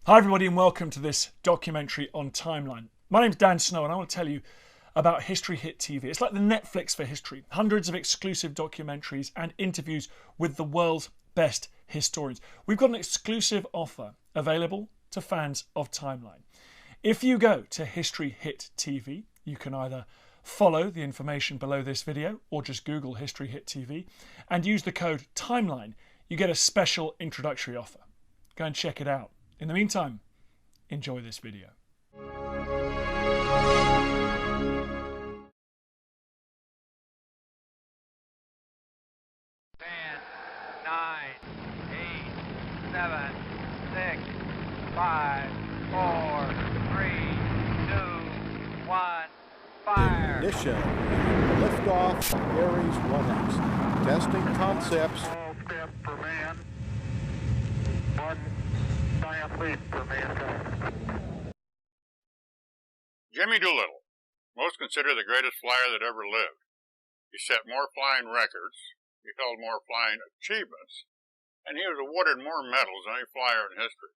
Hi everybody and welcome to this documentary on Timeline. My name's Dan Snow and I want to tell you about History Hit TV. It's like the Netflix for history. Hundreds of exclusive documentaries and interviews with the world's best historians. We've got an exclusive offer available to fans of Timeline. If you go to History Hit TV, you can either follow the information below this video or just Google History Hit TV and use the code TIMELINE. You get a special introductory offer. Go and check it out. In the meantime, enjoy this video. 10, 9, 8, 7, 6, 5, 4, 3, 2, 1, fire. Ignition. Liftoff. Aries 1X. Testing concepts. Small step for man. One giant leap for mankind. Jimmy Doolittle, most considered the greatest flyer that ever lived. He set more flying records, he held more flying achievements, and he was awarded more medals than any flyer in history.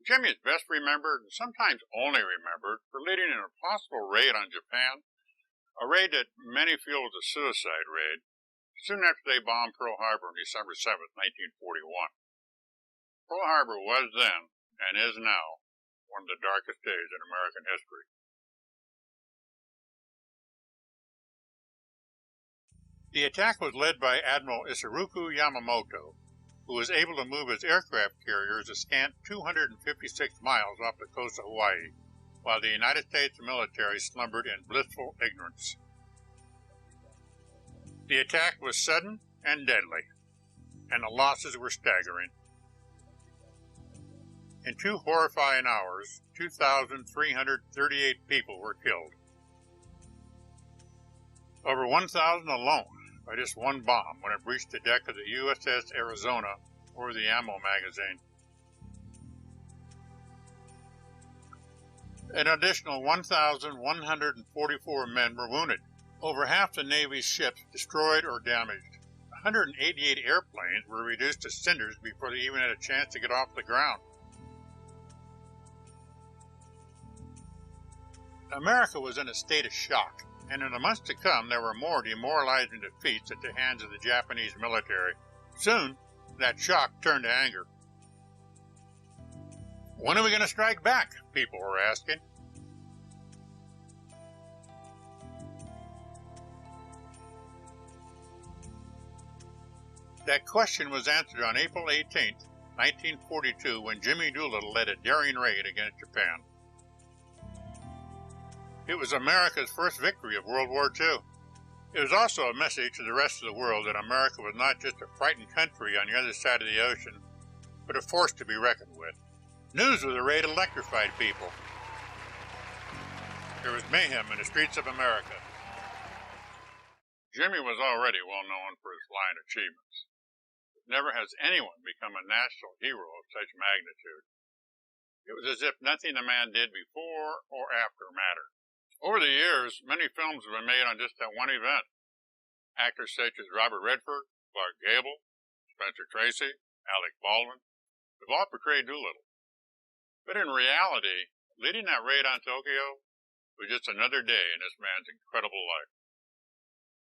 Jimmy is best remembered, and sometimes only remembered, for leading an impossible raid on Japan, a raid that many feel was a suicide raid, soon after they bombed Pearl Harbor on December 7, 1941. Pearl Harbor was then, and is now, one of the darkest days in American history. The attack was led by Admiral Isoroku Yamamoto, who was able to move his aircraft carriers a scant 256 miles off the coast of Hawaii, while the United States military slumbered in blissful ignorance. The attack was sudden and deadly, and the losses were staggering. In 2 horrifying hours, 2,338 people were killed. Over 1,000 alone by just one bomb when it breached the deck of the USS Arizona or the ammo magazine. An additional 1,144 men were wounded. Over half the Navy's ships destroyed or damaged. 188 airplanes were reduced to cinders before they even had a chance to get off the ground. America was in a state of shock, and in the months to come there were more demoralizing defeats at the hands of the Japanese military. Soon, that shock turned to anger. When are we going to strike back? People were asking. That question was answered on April 18, 1942, when Jimmy Doolittle led a daring raid against Japan. It was America's first victory of World War II. It was also a message to the rest of the world that America was not just a frightened country on the other side of the ocean, but a force to be reckoned with. News of the raid electrified people. There was mayhem in the streets of America. Jimmy was already well known for his flying achievements. Never has anyone become a national hero of such magnitude. It was as if nothing the man did before or after mattered. Over the years, many films have been made on just that one event. Actors such as Robert Redford, Clark Gable, Spencer Tracy, Alec Baldwin have all portrayed Doolittle. But in reality, leading that raid on Tokyo was just another day in this man's incredible life.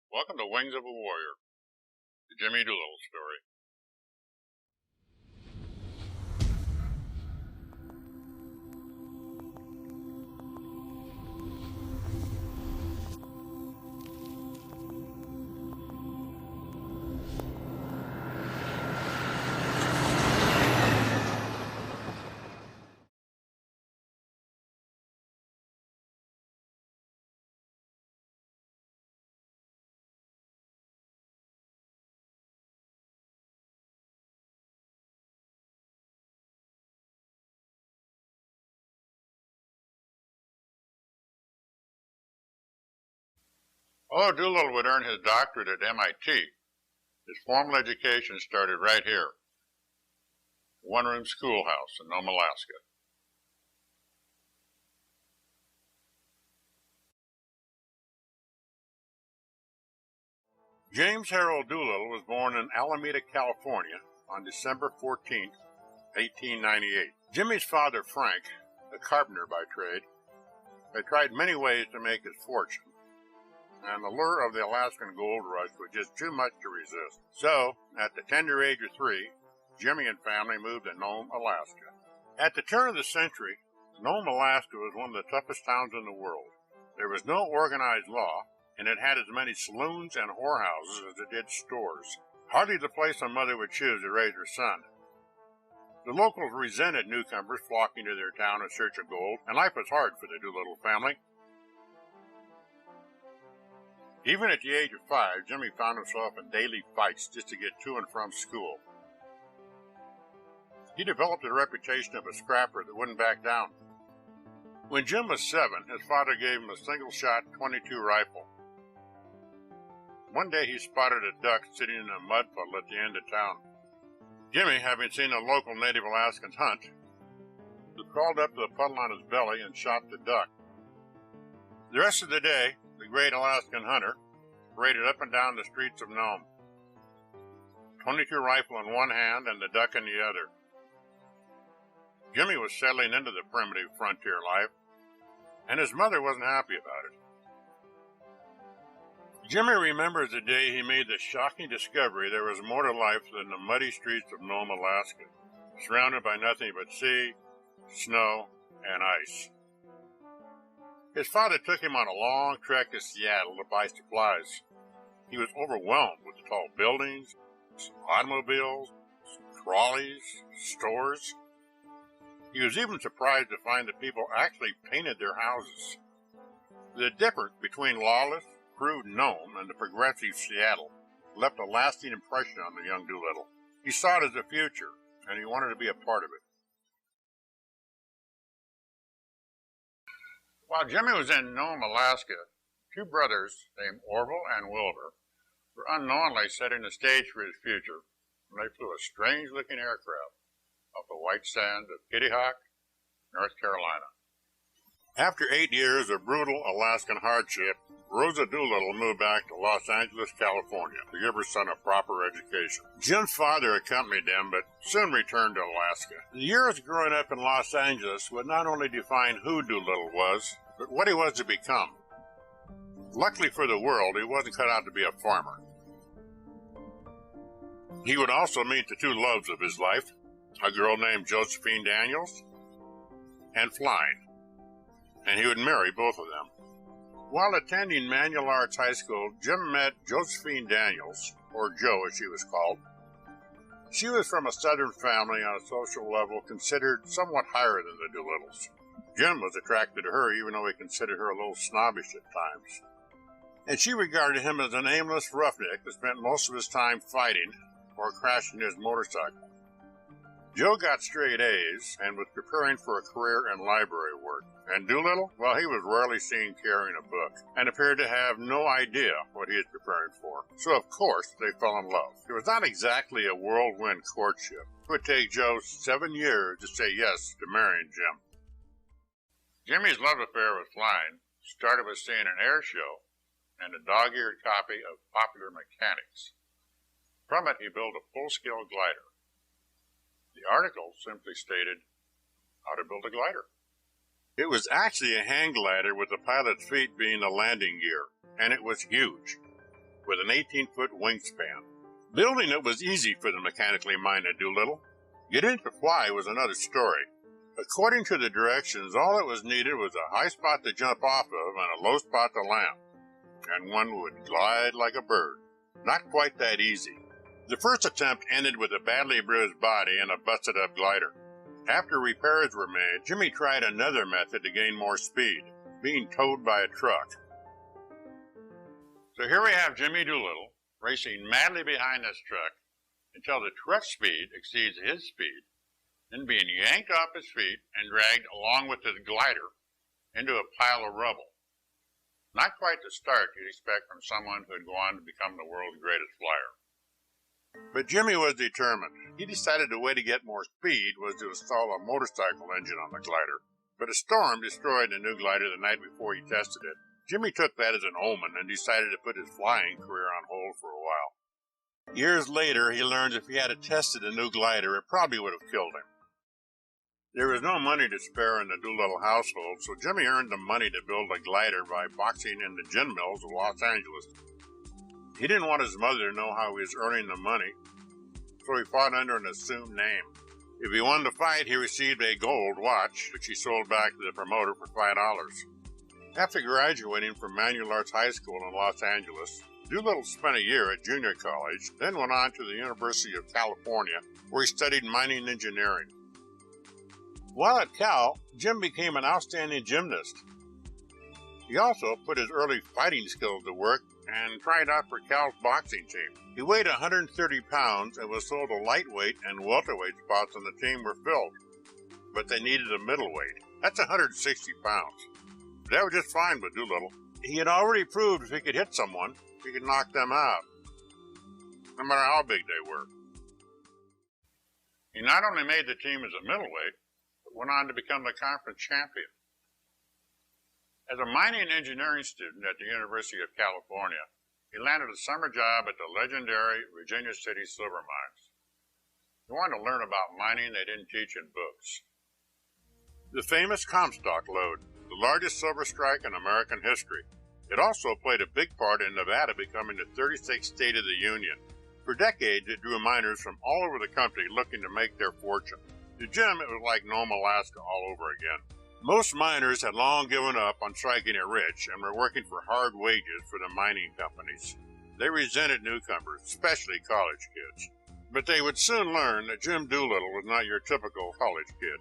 Welcome to Wings of a Warrior, the Jimmy Doolittle story. Although Doolittle would earn his doctorate at MIT, his formal education started right here, a one-room schoolhouse in Nome, Alaska. James Harold Doolittle was born in Alameda, California on December 14, 1898. Jimmy's father, Frank, a carpenter by trade, had tried many ways to make his fortune, and the lure of the Alaskan gold rush was just too much to resist. So, at the tender age of 3, Jimmy and family moved to Nome, Alaska. At the turn of the century, Nome, Alaska was one of the toughest towns in the world. There was no organized law, and it had as many saloons and whorehouses as it did stores. Hardly the place a mother would choose to raise her son. The locals resented newcomers flocking to their town in search of gold, and life was hard for the Doolittle family. Even at the age of 5, Jimmy found himself in daily fights just to get to and from school. He developed a reputation of a scrapper that wouldn't back down. When Jim was 7, his father gave him a single-shot .22 rifle. One day he spotted a duck sitting in a mud puddle at the end of town. Jimmy, having seen a local Native Alaskans hunt, he crawled up to the puddle on his belly and shot the duck. The rest of the day, the great Alaskan hunter paraded up and down the streets of Nome, .22 rifle in one hand and the duck in the other. Jimmy was settling into the primitive frontier life, and his mother wasn't happy about it. Jimmy remembers the day he made the shocking discovery there was more to life than the muddy streets of Nome, Alaska, surrounded by nothing but sea, snow, and ice. His father took him on a long trek to Seattle to buy supplies. He was overwhelmed with the tall buildings, automobiles, trolleys, stores. He was even surprised to find that people actually painted their houses. The difference between lawless, crude Nome and the progressive Seattle left a lasting impression on the young Doolittle. He saw it as a future, and he wanted to be a part of it. While Jimmy was in Nome, Alaska, 2 brothers named Orville and Wilbur were unknowingly setting the stage for his future when they flew a strange-looking aircraft off the white sands of Kitty Hawk, North Carolina. After 8 years of brutal Alaskan hardship, Rosa Doolittle moved back to Los Angeles, California to give her son a proper education. Jim's father accompanied them, but soon returned to Alaska. The years growing up in Los Angeles would not only define who Doolittle was, but what he was to become. Luckily for the world, he wasn't cut out to be a farmer. He would also meet the 2 loves of his life, a girl named Josephine Daniels and flying, and he would marry both of them. While attending Manual Arts High School, Jim met Josephine Daniels, or Jo as she was called. She was from a Southern family on a social level considered somewhat higher than the Doolittles. Jim was attracted to her even though he considered her a little snobbish at times. And she regarded him as an aimless roughneck that spent most of his time fighting or crashing his motorcycle. Jo got straight A's and was preparing for a career in library work. And Doolittle, well, he was rarely seen carrying a book and appeared to have no idea what he was preparing for. So, of course, they fell in love. It was not exactly a whirlwind courtship. It would take Jo 7 years to say yes to marrying Jim. Jimmy's love affair with flying started with seeing an air show and a dog-eared copy of Popular Mechanics. From it, he built a full-scale glider. The article simply stated how to build a glider. It was actually a hang glider with the pilot's feet being the landing gear, and it was huge, with an 18-foot wingspan. Building it was easy for the mechanically minded Doolittle. Getting it to fly was another story. According to the directions, all that was needed was a high spot to jump off of and a low spot to land, and one would glide like a bird. Not quite that easy. The first attempt ended with a badly bruised body and a busted-up glider. After repairs were made, Jimmy tried another method to gain more speed, being towed by a truck. So here we have Jimmy Doolittle racing madly behind this truck until the truck speed exceeds his speed, then being yanked off his feet and dragged along with his glider into a pile of rubble. Not quite the start you'd expect from someone who would go on to become the world's greatest flyer. But Jimmy was determined. He decided the way to get more speed was to install a motorcycle engine on the glider. But a storm destroyed the new glider the night before he tested it. Jimmy took that as an omen and decided to put his flying career on hold for a while. Years later, he learned if he had tested a new glider, it probably would have killed him. There was no money to spare in the Doolittle household, so Jimmy earned the money to build a glider by boxing in the gin mills of Los Angeles. He didn't want his mother to know how he was earning the money, so he fought under an assumed name. If he won the fight, he received a gold watch, which he sold back to the promoter for $5. After graduating from Manual Arts High School in Los Angeles, Doolittle spent a year at junior college, then went on to the University of California, where he studied mining engineering. While at Cal, Jim became an outstanding gymnast. He also put his early fighting skills to work and tried out for Cal's boxing team. He weighed 130 pounds and was told the lightweight and welterweight spots on the team were filled, but they needed a middleweight. That's 160 pounds. That was just fine with Doolittle. He had already proved if he could hit someone, he could knock them out, no matter how big they were. He not only made the team as a middleweight, but went on to become the conference champion. As a mining engineering student at the University of California, he landed a summer job at the legendary Virginia City silver mines. He wanted to learn about mining they didn't teach in books. The famous Comstock lode, the largest silver strike in American history. It also played a big part in Nevada becoming the 36th state of the Union. For decades, it drew miners from all over the country looking to make their fortune. To Jim, it was like Nome, Alaska all over again. Most miners had long given up on striking it rich and were working for hard wages for the mining companies. They resented newcomers, especially college kids. But they would soon learn that Jim Doolittle was not your typical college kid.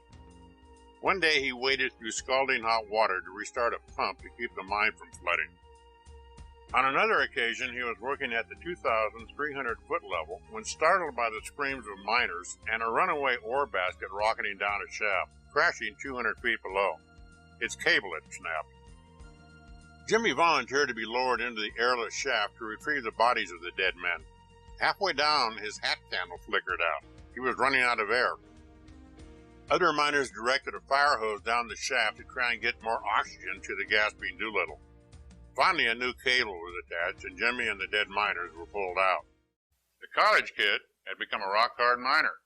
One day he waded through scalding hot water to restart a pump to keep the mine from flooding. On another occasion, he was working at the 2,300-foot level when startled by the screams of miners and a runaway ore basket rocketing down a shaft, crashing 200 feet below. Its cable had snapped. Jimmy volunteered to be lowered into the airless shaft to retrieve the bodies of the dead men. Halfway down, his hat candle flickered out. He was running out of air. Other miners directed a fire hose down the shaft to try and get more oxygen to the gasping Doolittle. Finally, a new cable was attached, and Jimmy and the dead miners were pulled out. The college kid had become a rock-hard miner.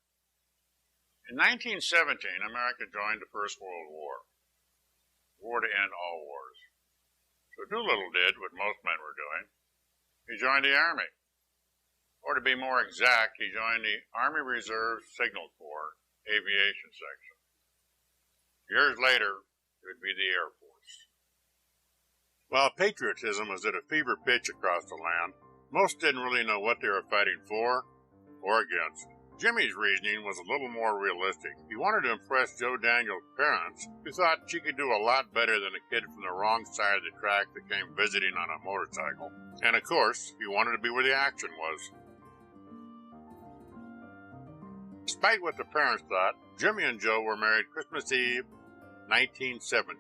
In 1917, America joined the First World War. War to end all wars. So Doolittle did what most men were doing. He joined the Army. Or to be more exact, he joined the Army Reserve Signal Corps Aviation Section. Years later, it would be the Air Force. While patriotism was at a fever pitch across the land, most didn't really know what they were fighting for or against. Jimmy's reasoning was a little more realistic. He wanted to impress Joe Daniels' parents, who thought she could do a lot better than a kid from the wrong side of the track that came visiting on a motorcycle. And of course, he wanted to be where the action was. Despite what the parents thought, Jimmy and Joe were married Christmas Eve, 1917.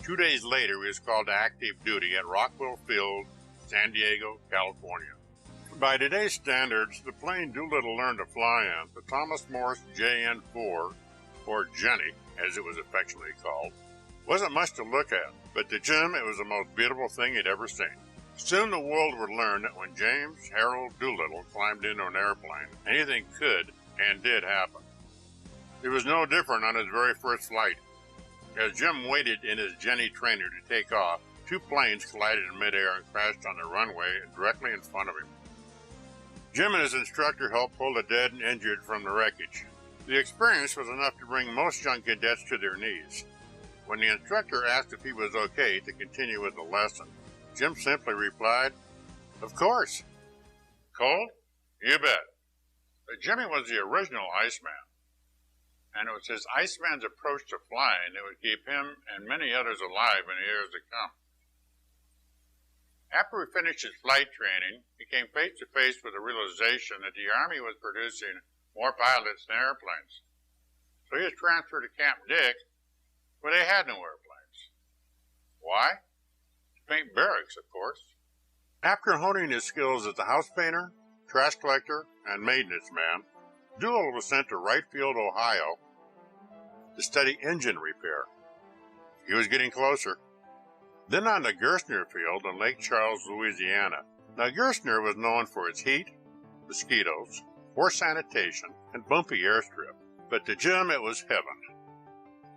Two days later, he was called to active duty at Rockwell Field, San Diego, California. By today's standards, the plane Doolittle learned to fly in, the Thomas Morse JN-4, or Jenny, as it was affectionately called, wasn't much to look at, but to Jim, it was the most beautiful thing he'd ever seen. Soon the world would learn that when James Harold Doolittle climbed into an airplane, anything could and did happen. It was no different on his very first flight. As Jim waited in his Jenny trainer to take off, two planes collided in midair and crashed on the runway directly in front of him. Jim and his instructor helped pull the dead and injured from the wreckage. The experience was enough to bring most young cadets to their knees. When the instructor asked if he was okay to continue with the lesson, Jim simply replied, "Of course." Cold? You bet. But Jimmy was the original Iceman. And it was his Iceman's approach to flying that would keep him and many others alive in the years to come. After he finished his flight training, he came face to face with the realization that the Army was producing more pilots than airplanes. So he was transferred to Camp Dick, where they had no airplanes. Why? To paint barracks, of course. After honing his skills as a house painter, trash collector, and maintenance man, Doolittle was sent to Wright Field, Ohio, to study engine repair. He was getting closer. then on the Gerstner Field in Lake Charles, Louisiana. Now, Gerstner was known for its heat, mosquitoes, poor sanitation, and bumpy airstrip. But to Jim, it was heaven.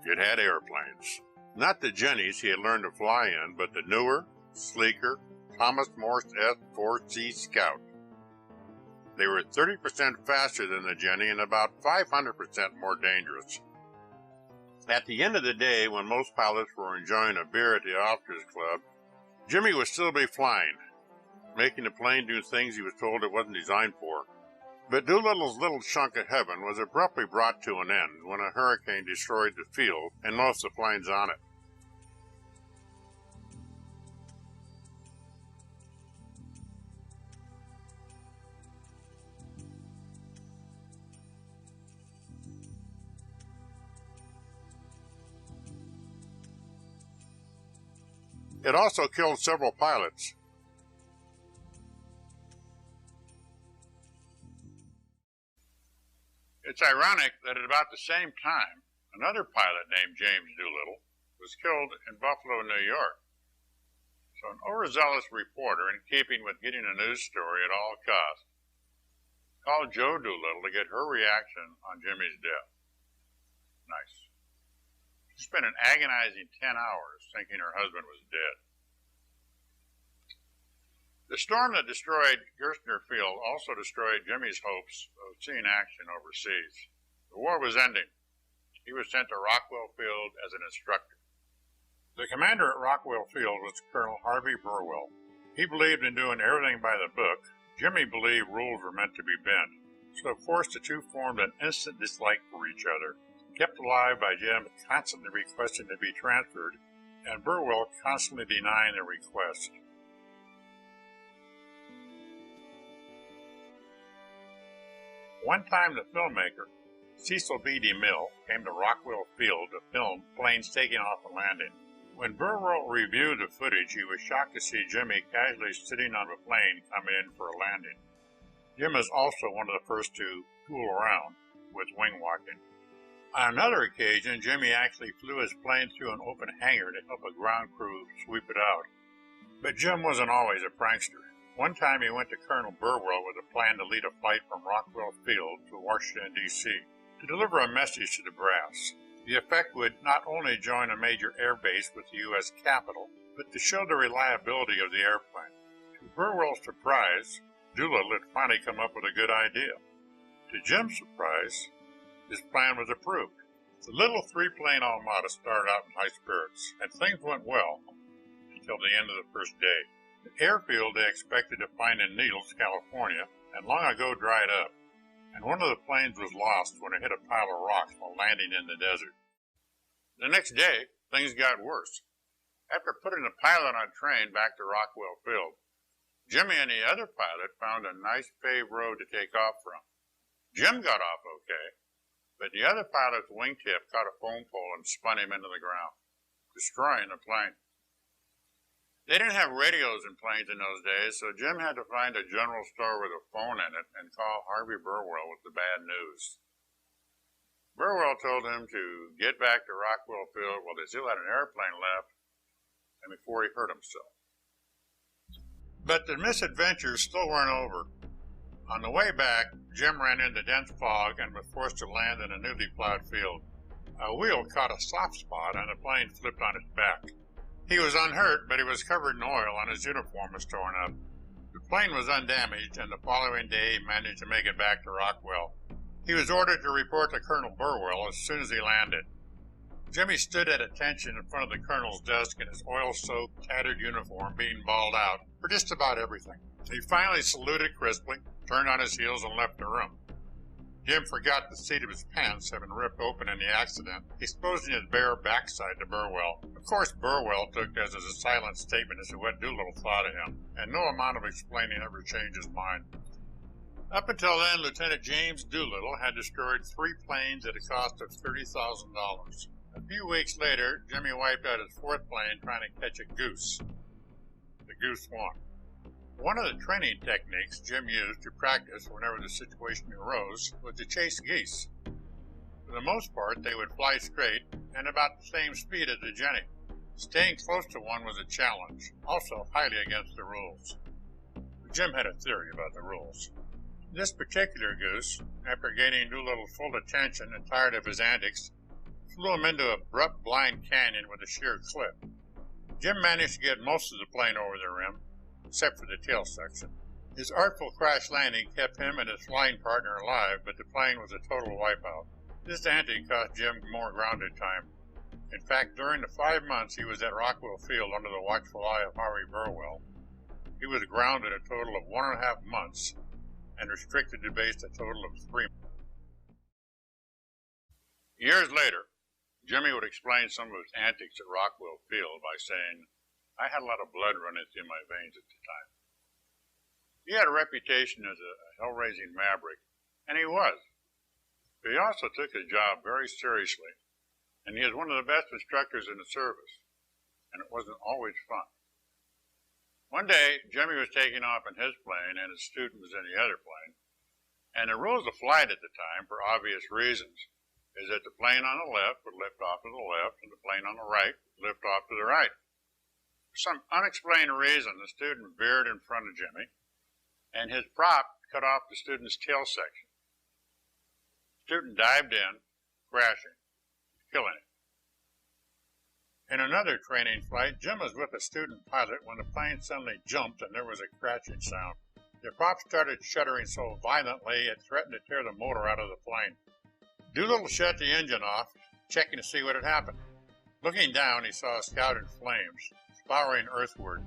It had airplanes. Not the Jennies he had learned to fly in, but the newer, sleeker Thomas Morse F-4C Scout. They were 30% faster than the Jenny and about 500% more dangerous. At the end of the day, when most pilots were enjoying a beer at the Officers Club, Jimmy would still be flying, making the plane do things he was told it wasn't designed for. But Doolittle's little chunk of heaven was abruptly brought to an end when a hurricane destroyed the field and most of the planes on it. It also killed several pilots. It's ironic that at about the same time, another pilot named James Doolittle was killed in Buffalo, New York. So an overzealous reporter, in keeping with getting a news story at all costs, called Joe Doolittle to get her reaction on Jimmy's death. Nice. She spent an agonizing 10 hours thinking her husband was dead. The storm that destroyed Gerstner Field also destroyed Jimmy's hopes of seeing action overseas. The war was ending. He was sent to Rockwell Field as an instructor. The commander at Rockwell Field was Colonel Harvey Burwell. He believed in doing everything by the book. Jimmy believed rules were meant to be bent. So of course the two formed an instant dislike for each other, kept alive by Jim constantly requesting to be transferred, and Burwell constantly denying the request. One time the filmmaker, Cecil B. DeMille, came to Rockwell Field to film planes taking off and landing. When Burwell reviewed the footage, he was shocked to see Jimmy casually sitting on a plane coming in for a landing. Jim is also one of the first to fool around with wing walking. On another occasion, Jimmy actually flew his plane through an open hangar to help a ground crew sweep it out. But Jim wasn't always a prankster. One time he went to Colonel Burwell with a plan to lead a flight from Rockwell Field to Washington, D.C. to deliver a message to the brass. The effect would not only join a major air base with the U.S. Capitol, but to show the reliability of the airplane. To Burwell's surprise, Doolittle had finally come up with a good idea. To Jim's surprise, his plan was approved. The little three-plane Armada started out in high spirits, and things went well until the end of the first day. The airfield they expected to find in Needles, California, had long ago dried up, and one of the planes was lost when it hit a pile of rocks while landing in the desert. The next day, things got worse. After putting the pilot on train back to Rockwell Field, Jimmy and the other pilot found a nice paved road to take off from. Jim got off okay, but the other pilot's wingtip caught a foam pole and spun him into the ground, destroying the plane. They didn't have radios in planes in those days, so Jim had to find a general store with a phone in it and call Harvey Burwell with the bad news. Burwell told him to get back to Rockwell Field while they still had an airplane left and before he hurt himself. But the misadventures still weren't over. On the way back, Jim ran into dense fog and was forced to land in a newly plowed field. A wheel caught a soft spot and the plane flipped on its back. He was unhurt, but he was covered in oil and his uniform was torn up. The plane was undamaged, and the following day he managed to make it back to Rockwell. He was ordered to report to Colonel Burwell as soon as he landed. Jimmy stood at attention in front of the colonel's desk in his oil-soaked, tattered uniform being bawled out for just about everything. He finally saluted crisply, turned on his heels, and left the room. Jim forgot the seat of his pants had been ripped open in the accident, exposing his bare backside to Burwell. Of course, Burwell took this as a silent statement as to what Doolittle thought of him, and no amount of explaining ever changed his mind. Up until then, Lieutenant James Doolittle had destroyed 3 planes at a cost of $30,000. A few weeks later, Jimmy wiped out his 4th plane trying to catch a goose. The goose won. One of the training techniques Jim used to practice whenever the situation arose was to chase geese. For the most part, they would fly straight and about the same speed as the Jenny. Staying close to one was a challenge, also highly against the rules. Jim had a theory about the rules. This particular goose, after gaining Doolittle's full attention and tired of his antics, flew him into an abrupt blind canyon with a sheer cliff. Jim managed to get most of the plane over the rim, except for the tail section. His artful crash landing kept him and his flying partner alive, but the plane was a total wipeout. This antic cost Jim more grounded time. In fact, during the 5 months he was at Rockwell Field under the watchful eye of Harvey Burwell, he was grounded a total of 1.5 months and restricted to base a total of 3 months. Years later, Jimmy would explain some of his antics at Rockwell Field by saying, "I had a lot of blood running through my veins at the time." He had a reputation as a hell-raising maverick, and he was. But he also took his job very seriously, and he was one of the best instructors in the service, and it wasn't always fun. One day, Jimmy was taking off in his plane, and his student was in the other plane, and the rules of flight at the time, for obvious reasons, is that the plane on the left would lift off to the left, and the plane on the right would lift off to the right. For some unexplained reason, the student veered in front of Jimmy, and his prop cut off the student's tail section. The student dived in, crashing, killing him. In another training flight, Jim was with a student pilot when the plane suddenly jumped and there was a crashing sound. The prop started shuddering so violently it threatened to tear the motor out of the plane. Doolittle shut the engine off, checking to see what had happened. Looking down, he saw a Scout in flames, spouring earthward.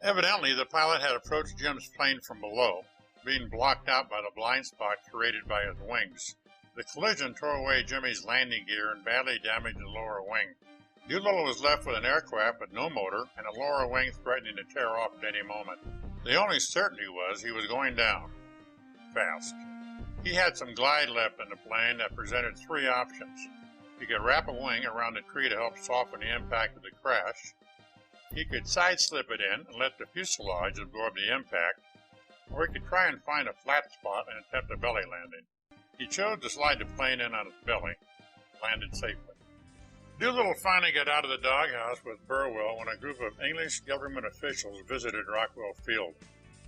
Evidently, the pilot had approached Jim's plane from below, being blocked out by the blind spot created by his wings. The collision tore away Jimmy's landing gear and badly damaged the lower wing. Doolittle was left with an aircraft with no motor and a lower wing threatening to tear off at any moment. The only certainty was he was going down, fast. He had some glide left in the plane that presented 3 options. He could wrap a wing around the tree to help soften the impact of the crash. He could side-slip it in and let the fuselage absorb the impact, or he could try and find a flat spot and attempt a belly landing. He chose to slide the plane in on its belly, landed safely. Doolittle finally got out of the doghouse with Burwell when a group of English government officials visited Rockwell Field.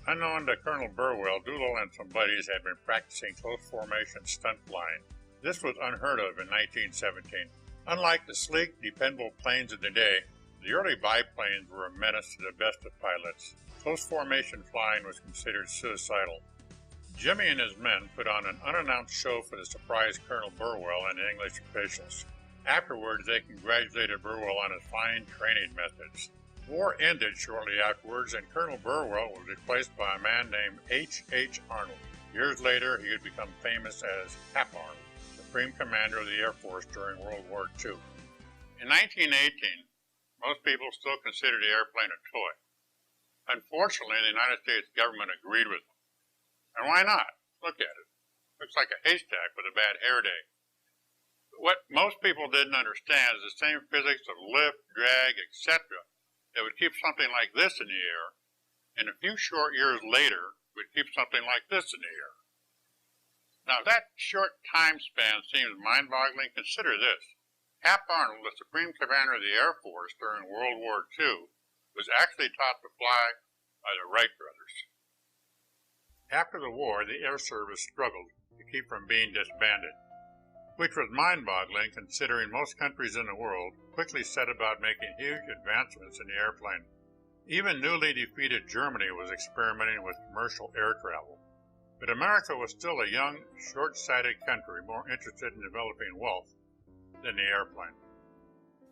Unknown to Colonel Burwell, Doolittle and some buddies had been practicing close formation stunt flying. This was unheard of in 1917. Unlike the sleek, dependable planes of the day, the early biplanes were a menace to the best of pilots. Close formation flying was considered suicidal. Jimmy and his men put on an unannounced show for the surprised Colonel Burwell and the English officials. Afterwards, they congratulated Burwell on his fine training methods. War ended shortly afterwards, and Colonel Burwell was replaced by a man named H. Arnold. Years later, he would become famous as Hap Arnold, Supreme Commander of the Air Force during World War II. In 1918, most people still considered the airplane a toy. Unfortunately, the United States government agreed with them. And why not? Look at it. Looks like a haystack with a bad hair day. But what most people didn't understand is the same physics of lift, drag, etc. that would keep something like this in the air, and a few short years later would keep something like this in the air. Now, that short time span seems mind-boggling. Consider this. Hap Arnold, the Supreme Commander of the Air Force during World War II, was actually taught to fly by the Wright brothers. After the war, the Air Service struggled to keep from being disbanded, which was mind-boggling considering most countries in the world quickly set about making huge advancements in the airplane. Even newly defeated Germany was experimenting with commercial air travel. But America was still a young, short-sighted country more interested in developing wealth than the airplane.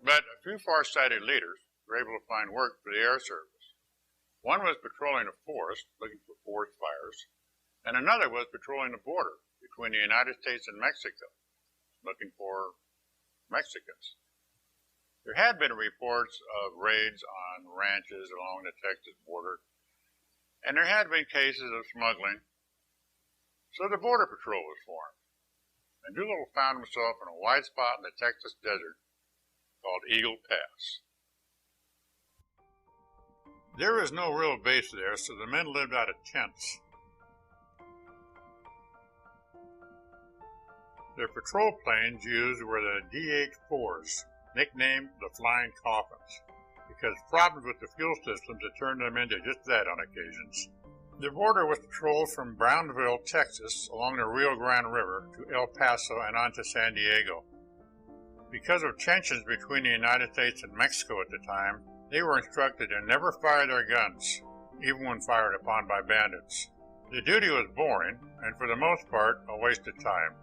But a few far-sighted leaders were able to find work for the Air Service. One was patrolling a forest, looking for forest fires, and another was patrolling the border between the United States and Mexico, looking for Mexicans. There had been reports of raids on ranches along the Texas border, and there had been cases of smuggling, so the Border Patrol was formed, and Doolittle found himself in a wide spot in the Texas desert called Eagle Pass. There was no real base there, so the men lived out of tents. The patrol planes used were the DH-4s, nicknamed the Flying Coffins. because problems with the fuel systems had turned them into just that on occasions. The border was patrolled from Brownville, Texas, along the Rio Grande River to El Paso and on to San Diego. Because of tensions between the United States and Mexico at the time, they were instructed to never fire their guns, even when fired upon by bandits. The duty was boring, and for the most part, a waste of time.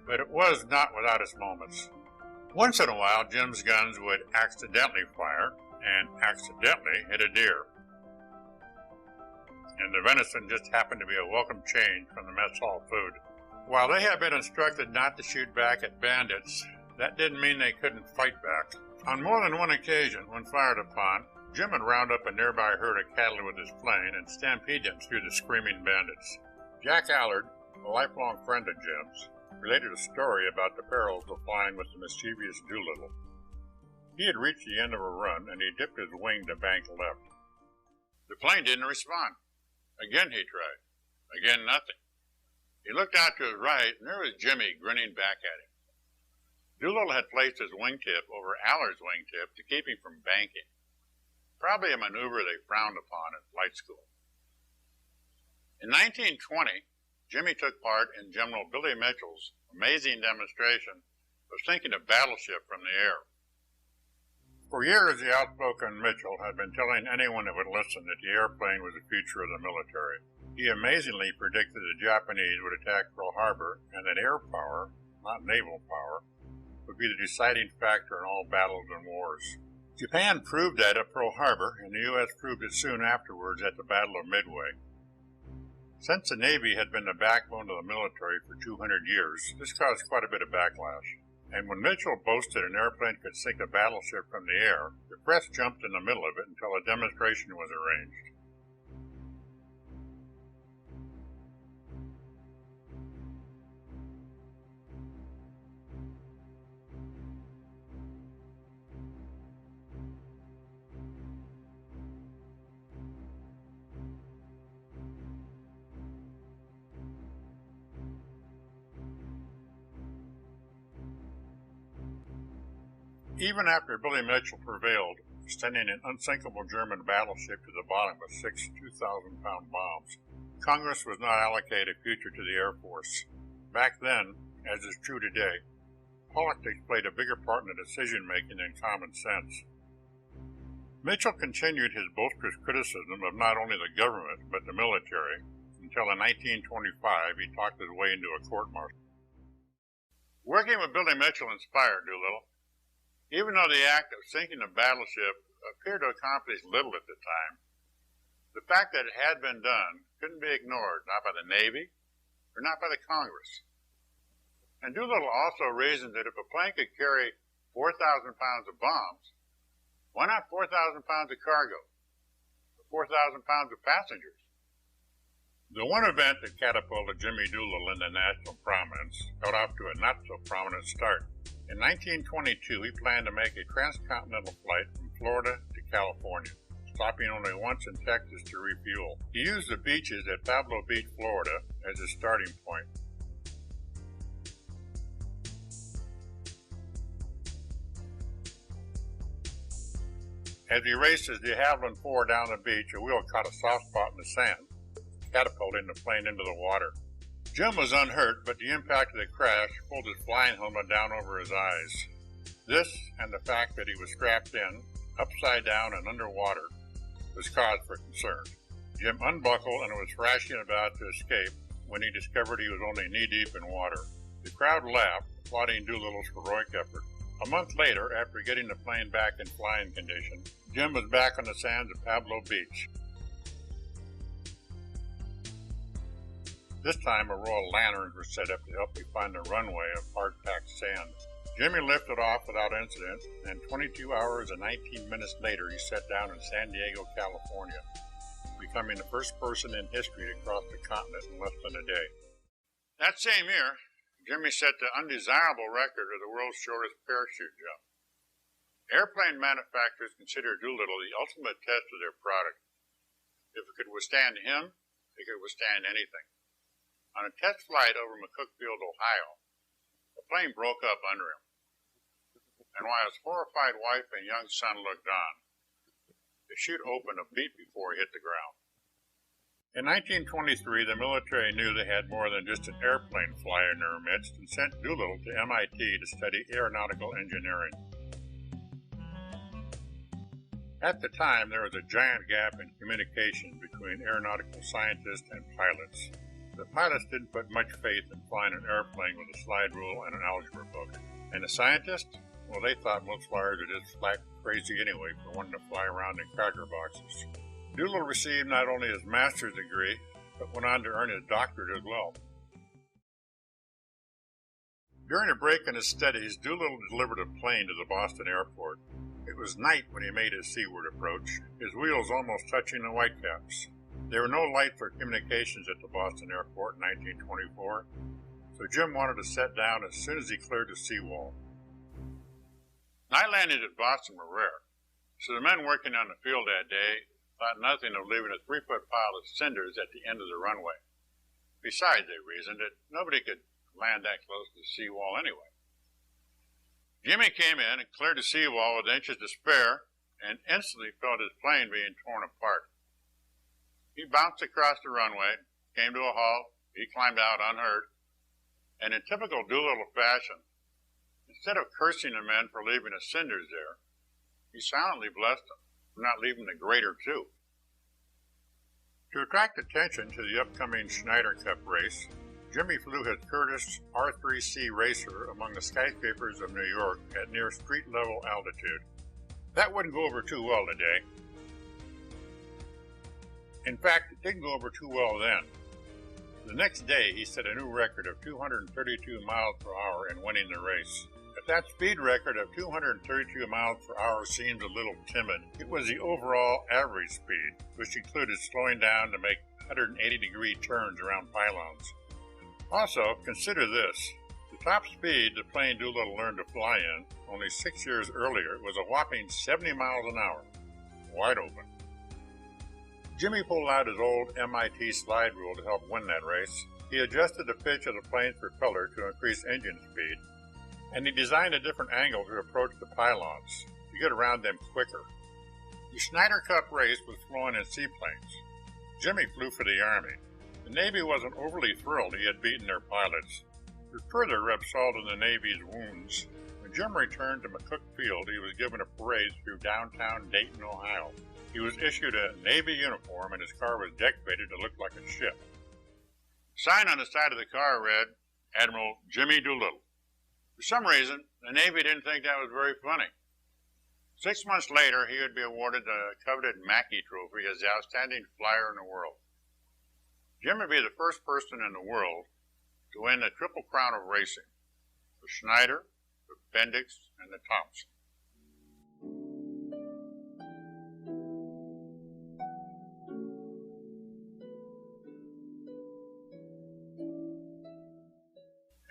But it was not without its moments. Once in a while, Jim's guns would accidentally fire, and accidentally hit a deer. And the venison just happened to be a welcome change from the mess hall food. While they had been instructed not to shoot back at bandits, that didn't mean they couldn't fight back. On more than one occasion, when fired upon, Jim would round up a nearby herd of cattle with his plane and stampede them through the screaming bandits. Jack Allard, a lifelong friend of Jim's, related a story about the perils of flying with the mischievous Doolittle. He had reached the end of a run, and he dipped his wing to bank left. The plane didn't respond. Again he tried. Again nothing. He looked out to his right, and there was Jimmy grinning back at him. Doolittle had placed his wingtip over Allard's wingtip to keep him from banking. Probably a maneuver they frowned upon in flight school. In 1920, Jimmy took part in General Billy Mitchell's amazing demonstration of sinking a battleship from the air. For years, the outspoken Mitchell had been telling anyone that would listen that the airplane was the future of the military. He amazingly predicted the Japanese would attack Pearl Harbor and that air power, not naval power, would be the deciding factor in all battles and wars. Japan proved that at Pearl Harbor, and the U.S. proved it soon afterwards at the Battle of Midway. Since the Navy had been the backbone of the military for 200 years, this caused quite a bit of backlash. And when Mitchell boasted an airplane could sink a battleship from the air, the press jumped in the middle of it until a demonstration was arranged. Even after Billy Mitchell prevailed, sending an unsinkable German battleship to the bottom with 6 2,000-pound bombs, Congress was not allocated a future to the Air Force. Back then, as is true today, politics played a bigger part in the decision-making than common sense. Mitchell continued his boisterous criticism of not only the government, but the military, until in 1925 he talked his way into a court-martial. Working with Billy Mitchell inspired Doolittle. Even though the act of sinking a battleship appeared to accomplish little at the time, the fact that it had been done couldn't be ignored, not by the Navy or not by the Congress. And Doolittle also reasoned that if a plane could carry 4,000 pounds of bombs, why not 4,000 pounds of cargo, or 4,000 pounds of passengers? The one event that catapulted Jimmy Doolittle into national prominence got off to a not-so-prominent start. In 1922, he planned to make a transcontinental flight from Florida to California, stopping only once in Texas to refuel. He used the beaches at Pablo Beach, Florida, as his starting point. As he raced his de Havilland 4 down the beach, a wheel caught a soft spot in the sand, catapulting the plane into the water. Jim was unhurt, but the impact of the crash pulled his flying helmet down over his eyes. This, and the fact that he was strapped in, upside down and underwater, was cause for concern. Jim unbuckled and was thrashing about to escape when he discovered he was only knee-deep in water. The crowd laughed, applauding Doolittle's heroic effort. A month later, after getting the plane back in flying condition, Jim was back on the sands of Pablo Beach. This time, a row of lanterns were set up to help me find the runway of hard-packed sand. Jimmy lifted off without incident, and 22 hours and 19 minutes later, he set down in San Diego, California, becoming the first person in history to cross the continent in less than a day. That same year, Jimmy set the undesirable record of the world's shortest parachute jump. Airplane manufacturers consider Doolittle the ultimate test of their product. If it could withstand him, it could withstand anything. On a test flight over McCookfield, Ohio, the plane broke up under him. And while his horrified wife and young son looked on, The chute opened a beat before he hit the ground. In 1923, the military knew they had more than just an airplane fly in their midst and sent Doolittle to MIT to study aeronautical engineering. At the time, there was a giant gap in communication between aeronautical scientists and pilots. The pilots didn't put much faith in flying an airplane with a slide rule and an algebra book. And the scientists? Well, they thought most flyers were just flat crazy anyway for wanting to fly around in cracker boxes. Doolittle received not only his master's degree, but went on to earn his doctorate as well. During a break in his studies, Doolittle delivered a plane to the Boston airport. It was night when he made his seaward approach, his wheels almost touching the whitecaps. There were no lights or communications at the Boston airport in 1924, so Jim wanted to set down as soon as he cleared the seawall. Night landings at Boston were rare, so the men working on the field that day thought nothing of leaving a 3-foot pile of cinders at the end of the runway. Besides, they reasoned that nobody could land that close to the seawall anyway. Jimmy came in and cleared the seawall with inches to spare and instantly felt his plane being torn apart. He bounced across the runway, came to a halt, he climbed out unhurt, and in typical Doolittle fashion, instead of cursing the men for leaving the cinders there, he silently blessed them for not leaving the grater too. To attract attention to the upcoming Schneider Cup race, Jimmy flew his Curtiss R3C Racer among the skyscrapers of New York at near street-level altitude. That wouldn't go over too well today. In fact, it didn't go over too well then. The next day, he set a new record of 232 miles per hour in winning the race. If that speed record of 232 miles per hour seems a little timid, it was the overall average speed, which included slowing down to make 180-degree turns around pylons. Also, consider this. The top speed the plane Doolittle learned to fly in, only 6 years earlier, was a whopping 70 miles an hour, wide open. Jimmy pulled out his old MIT slide rule to help win that race. He adjusted the pitch of the plane's propeller to increase engine speed, and he designed a different angle to approach the pylons to get around them quicker. The Schneider Cup race was flown in seaplanes. Jimmy flew for the Army. The Navy wasn't overly thrilled he had beaten their pilots. To further rub salt in the Navy's wounds, when Jim returned to McCook Field, he was given a parade through downtown Dayton, Ohio. He was issued a Navy uniform and his car was decorated to look like a ship. The sign on the side of the car read, Admiral Jimmy Doolittle. For some reason, the Navy didn't think that was very funny. 6 months later, he would be awarded the coveted Mackey Trophy as the outstanding flyer in the world. Jim would be the first person in the world to win the Triple Crown of racing, the Schneider, the Bendix, and the Thompson.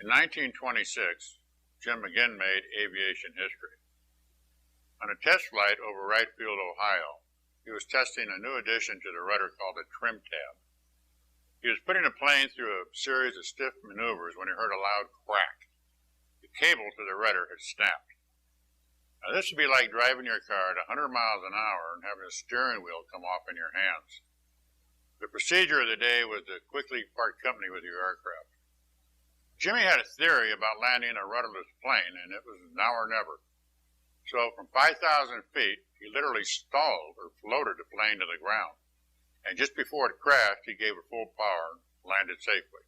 In 1926, Jim again made aviation history. On a test flight over Wright Field, Ohio, he was testing a new addition to the rudder called a trim tab. He was putting the plane through a series of stiff maneuvers when he heard a loud crack. The cable to the rudder had snapped. Now this would be like driving your car at 100 miles an hour and having a steering wheel come off in your hands. The procedure of the day was to quickly part company with your aircraft. Jimmy had a theory about landing a rudderless plane, and it was now or never. So from 5,000 feet, he literally stalled or floated the plane to the ground. And just before it crashed, he gave it full power and landed safely.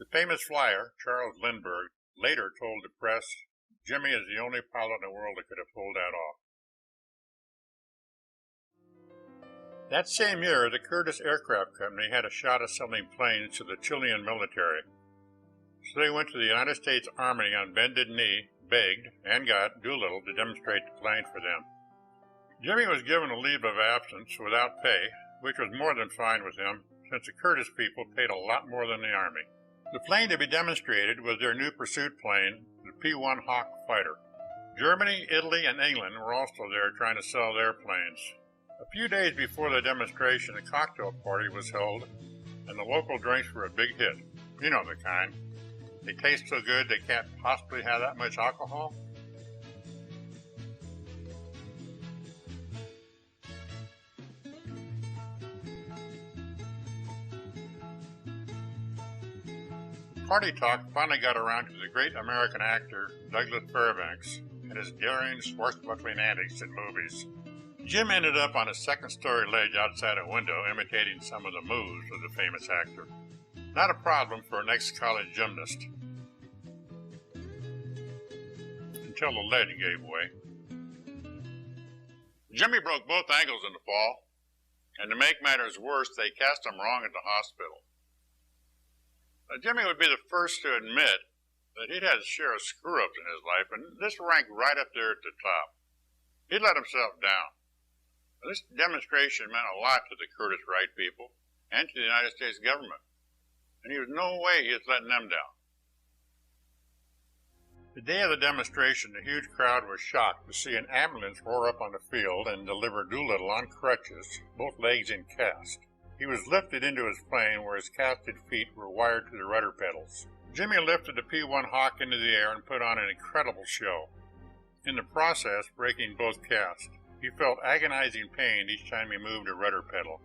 The famous flyer, Charles Lindbergh, later told the press, Jimmy is the only pilot in the world that could have pulled that off. That same year, the Curtiss Aircraft Company had a shot at selling planes to the Chilean military. So they went to the United States Army on bended knee, begged, and got Doolittle to demonstrate the plane for them. Jimmy was given a leave of absence without pay, which was more than fine with him, since the Curtiss people paid a lot more than the Army. The plane to be demonstrated was their new pursuit plane, the P-1 Hawk fighter. Germany, Italy, and England were also there trying to sell their planes. A few days before the demonstration, a cocktail party was held, and the local drinks were a big hit. You know the kind. They taste so good they can't possibly have that much alcohol. party talk finally got around to the great American actor Douglas Fairbanks and his daring, swashbuckling antics in movies. Jim ended up on a second-story ledge outside a window imitating some of the moves of the famous actor. Not a problem for an ex-college gymnast. Until the ledge gave way. Jimmy broke both ankles in the fall, and to make matters worse, they cast him wrong at the hospital. Now, Jimmy would be the first to admit that he'd had a share of screw-ups in his life, and this ranked right up there at the top. He'd let himself down. This demonstration meant a lot to the Curtis Wright people and to the United States government, and there was no way he was letting them down. The day of the demonstration, the huge crowd was shocked to see an ambulance roar up on the field and deliver Doolittle on crutches, both legs in cast. He was lifted into his plane where his casted feet were wired to the rudder pedals. Jimmy lifted the P-1 Hawk into the air and put on an incredible show, in the process breaking both casts. He felt agonizing pain each time he moved a rudder pedal.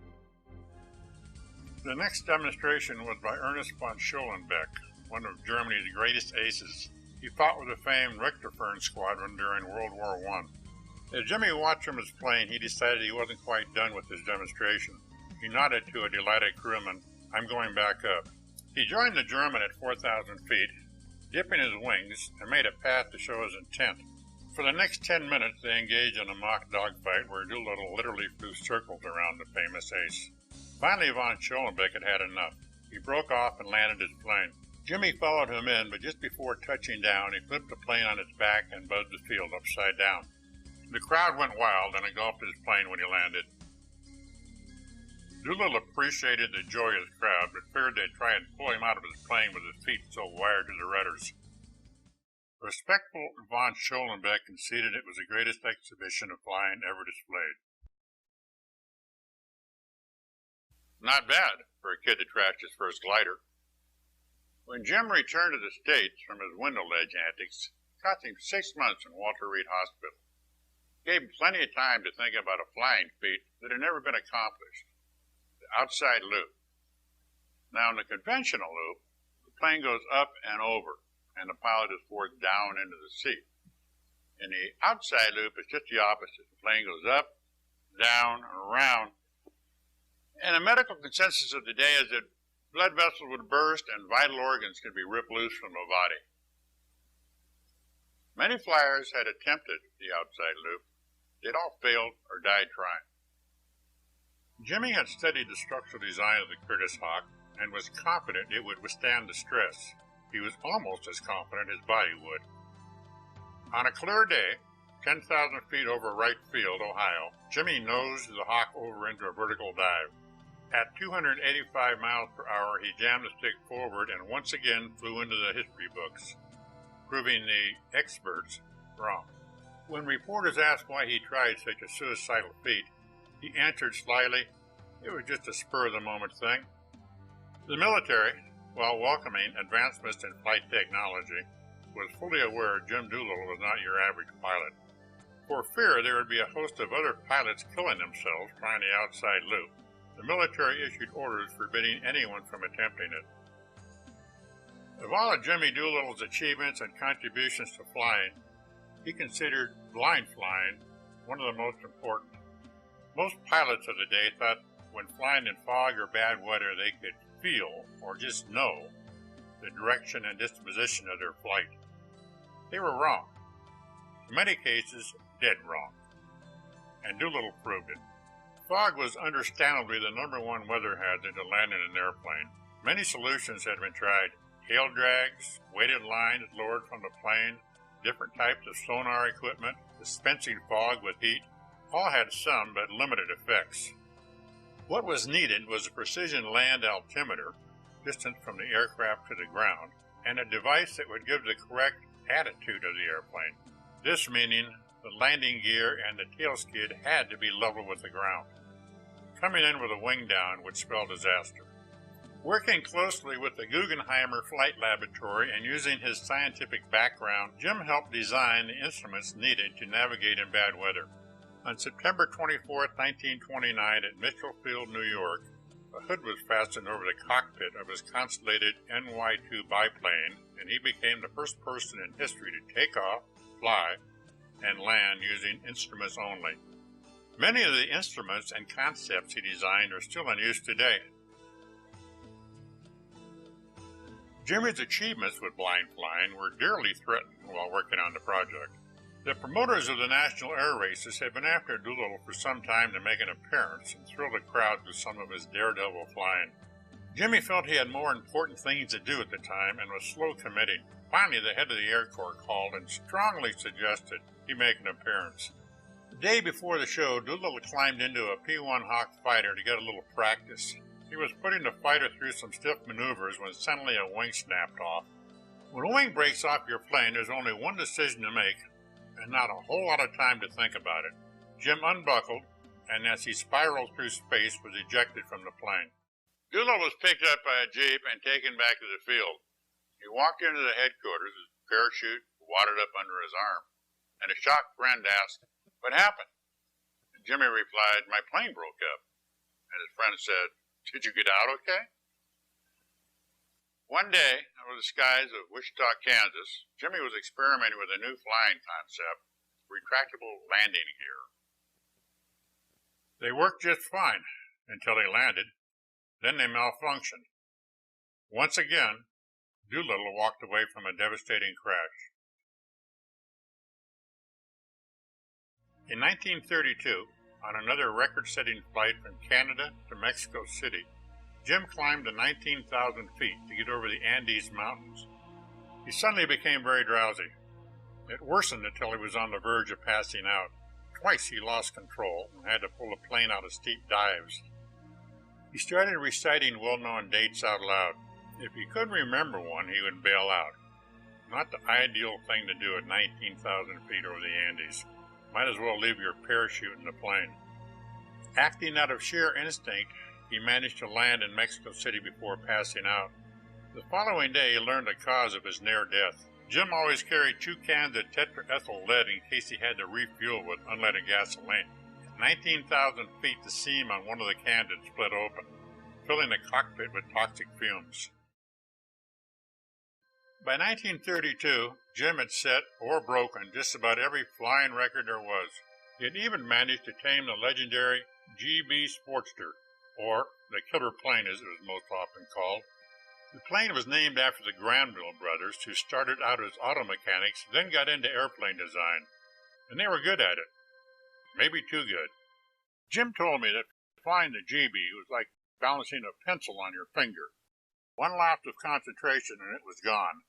The next demonstration was by Ernest von Schoenbeck, one of Germany's greatest aces. He fought with the famed Richterfern Squadron during World War I. As Jimmy watched from his plane, he decided he wasn't quite done with his demonstration. He nodded to a delighted crewman, "I'm going back up." He joined the German at 4,000 feet, dipping his wings, and made a path to show his intent. For the next 10 minutes, they engaged in a mock dogfight where Doolittle literally flew circles around the famous ace. Finally, von Schoenbeck had had enough. He broke off and landed his plane. Jimmy followed him in, but just before touching down, he flipped the plane on its back and buzzed the field upside down. The crowd went wild and engulfed his plane when he landed. Doolittle appreciated the joy of the crowd, but feared they'd try and pull him out of his plane with his feet so wired to the rudders. Respectful von Schoenbeck conceded it was the greatest exhibition of flying ever displayed. Not bad for a kid that trashed his first glider. When Jim returned to the States from his window ledge antics, it cost him 6 months in Walter Reed Hospital. It gave him plenty of time to think about a flying feat that had never been accomplished, the outside loop. Now, in the conventional loop, the plane goes up and over, and the pilot is forced down into the seat. In the outside loop, it's just the opposite. The plane goes up, down, and around. And the medical consensus of the day is that blood vessels would burst and vital organs could be ripped loose from the body. Many flyers had attempted the outside loop. They'd all failed or died trying. Jimmy had studied the structural design of the Curtiss Hawk and was confident it would withstand the stress. He was almost as confident his body would. On a clear day, 10,000 feet over Wright Field, Ohio, Jimmy nosed the Hawk over into a vertical dive. At 285 miles per hour, he jammed the stick forward and once again flew into the history books, proving the experts wrong. When reporters asked why he tried such a suicidal feat, he answered slyly, "It was just a spur-of-the-moment thing." The military, while welcoming advancements in flight technology, was fully aware Jim Doolittle was not your average pilot. For fear there would be a host of other pilots killing themselves trying the outside loop, the military issued orders forbidding anyone from attempting it. Of all of Jimmy Doolittle's achievements and contributions to flying, he considered blind flying one of the most important. Most pilots of the day thought when flying in fog or bad weather they could feel, or just know, the direction and disposition of their flight. They were wrong. In many cases, dead wrong. And Doolittle proved it. Fog was understandably the #1 weather hazard to landing an airplane. Many solutions had been tried. Tail drags, weighted lines lowered from the plane, different types of sonar equipment, dispensing fog with heat, all had some but limited effects. What was needed was a precision land altimeter, distance from the aircraft to the ground, and a device that would give the correct attitude of the airplane. This meaning the landing gear and the tail skid had to be level with the ground. Coming in with a wing down would spell disaster. Working closely with the Guggenheimer Flight Laboratory and using his scientific background, Jim helped design the instruments needed to navigate in bad weather. On September 24, 1929, at Mitchell Field, New York, a hood was fastened over the cockpit of his Constellated NY-2 biplane, and he became the first person in history to take off, fly, and land using instruments only. Many of the instruments and concepts he designed are still in use today. Jimmy's achievements with blind flying were dearly threatened while working on the project. The promoters of the national air races had been after Doolittle for some time to make an appearance and thrill the crowd with some of his daredevil flying. Jimmy felt he had more important things to do at the time and was slow committing. Finally, the head of the Air Corps called and strongly suggested he make an appearance. The day before the show, Doolittle climbed into a P-1 Hawk fighter to get a little practice. He was putting the fighter through some stiff maneuvers when suddenly a wing snapped off. When a wing breaks off your plane, there's only one decision to make, and not a whole lot of time to think about it. Jim unbuckled, and as he spiraled through space, was ejected from the plane. Doolittle was picked up by a jeep and taken back to the field. He walked into the headquarters, his parachute wadded up under his arm, and a shocked friend asked, "What happened?" And Jimmy replied, "My plane broke up." And his friend said, "Did you get out okay?" One day, over the skies of Wichita, Kansas, Jimmy was experimenting with a new flying concept, retractable landing gear. They worked just fine until they landed. Then they malfunctioned. Once again, Doolittle walked away from a devastating crash. In 1932, on another record-setting flight from Canada to Mexico City, Jim climbed to 19,000 feet to get over the Andes Mountains. He suddenly became very drowsy. It worsened until he was on the verge of passing out. Twice he lost control and had to pull the plane out of steep dives. He started reciting well-known dates out loud. If he couldn't remember one, he would bail out. Not the ideal thing to do at 19,000 feet over the Andes. Might as well leave your parachute in the plane. Acting out of sheer instinct, he managed to land in Mexico City before passing out. The following day, he learned the cause of his near death. Jim always carried 2 cans of tetraethyl lead in case he had to refuel with unleaded gasoline. At 19,000 feet, the seam on one of the cans had split open, filling the cockpit with toxic fumes. By 1932, Jim had set or broken just about every flying record there was. He had even managed to tame the legendary GB Sportster, or the killer plane as it was most often called. The plane was named after the Granville brothers, who started out as auto mechanics, then got into airplane design. And they were good at it. Maybe too good. Jim told me that flying the GB was like balancing a pencil on your finger. One lapse of concentration and it was gone.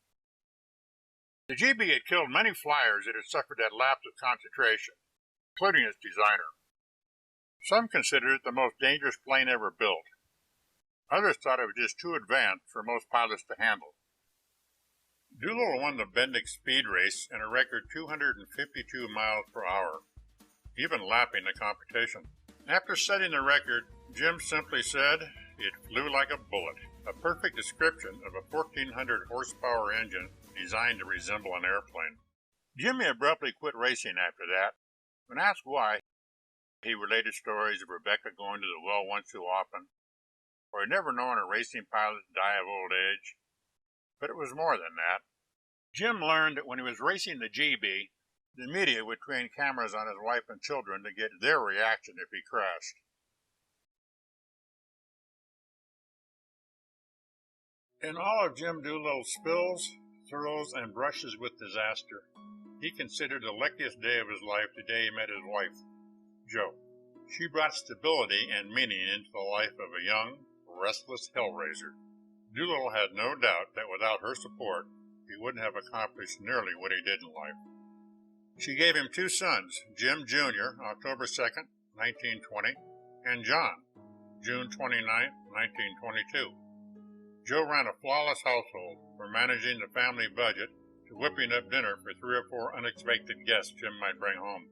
The GB had killed many flyers that had suffered that lapse of concentration, including its designer. Some considered it the most dangerous plane ever built. Others thought it was just too advanced for most pilots to handle. Doolittle won the Bendix speed race in a record 252 miles per hour, even lapping the competition. After setting the record, Jim simply said, "It flew like a bullet," a perfect description of a 1,400 horsepower engine designed to resemble an airplane. Jimmy abruptly quit racing after that. When asked why, he related stories of Rebecca going to the well once too often, or had never known a racing pilot die of old age. But it was more than that. Jim learned that when he was racing the GB, the media would train cameras on his wife and children to get their reaction if he crashed. In all of Jim Doolittle's spills, thrills, and brushes with disaster, he considered the luckiest day of his life the day he met his wife, Jo. She brought stability and meaning into the life of a young, restless hellraiser. Doolittle had no doubt that without her support, he wouldn't have accomplished nearly what he did in life. She gave him 2 sons, Jim Jr., October 2nd, 1920, and John, June 29, 1922. Jo ran a flawless household, from managing the family budget to whipping up dinner for 3 or 4 unexpected guests Jim might bring home.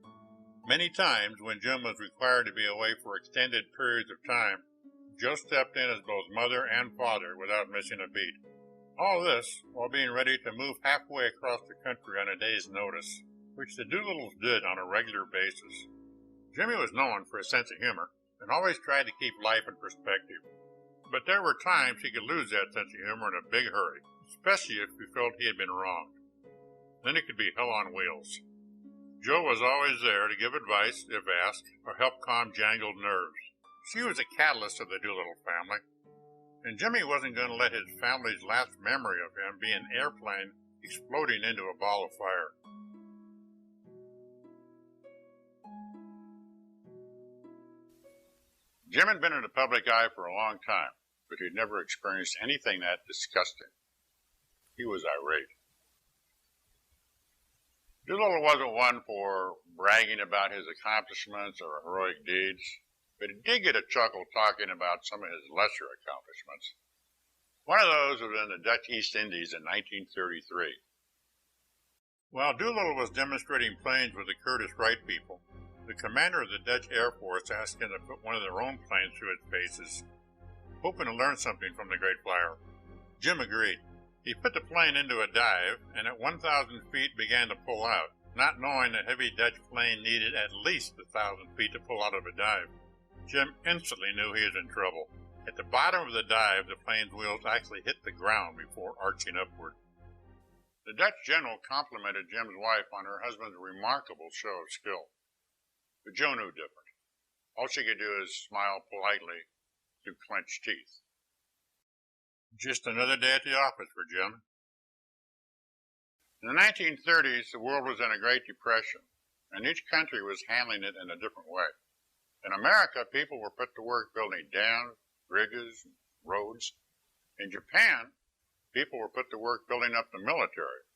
Many times, when Jim was required to be away for extended periods of time, Jo stepped in as both mother and father without missing a beat. All this while being ready to move halfway across the country on a day's notice, which the Doolittles did on a regular basis. Jimmy was known for his sense of humor and always tried to keep life in perspective. But there were times he could lose that sense of humor in a big hurry, especially if he felt he had been wronged. Then it could be hell on wheels. Joe was always there to give advice if asked, or help calm jangled nerves. She was the catalyst of the Doolittle family, and Jimmy wasn't going to let his family's last memory of him be an airplane exploding into a ball of fire. Jim had been in the public eye for a long time, but he'd never experienced anything that disgusting. He was irate. Doolittle wasn't one for bragging about his accomplishments or heroic deeds, but he did get a chuckle talking about some of his lesser accomplishments. One of those was in the Dutch East Indies in 1933. While Doolittle was demonstrating planes with the Curtiss Wright people, the commander of the Dutch Air Force asked him to put one of their own planes through its paces, hoping to learn something from the great flyer. Jim agreed. He put the plane into a dive, and at 1,000 feet began to pull out, not knowing the heavy Dutch plane needed at least 1,000 feet to pull out of a dive. Jim instantly knew he was in trouble. At the bottom of the dive, the plane's wheels actually hit the ground before arching upward. The Dutch general complimented Jim's wife on her husband's remarkable show of skill. But Joe knew different. All she could do is smile politely through clenched teeth. Just another day at the office for Jim. In the 1930s, the world was in a Great Depression, and each country was handling it in a different way. In America, people were put to work building dams, bridges, and roads. In Japan, people were put to work building up the military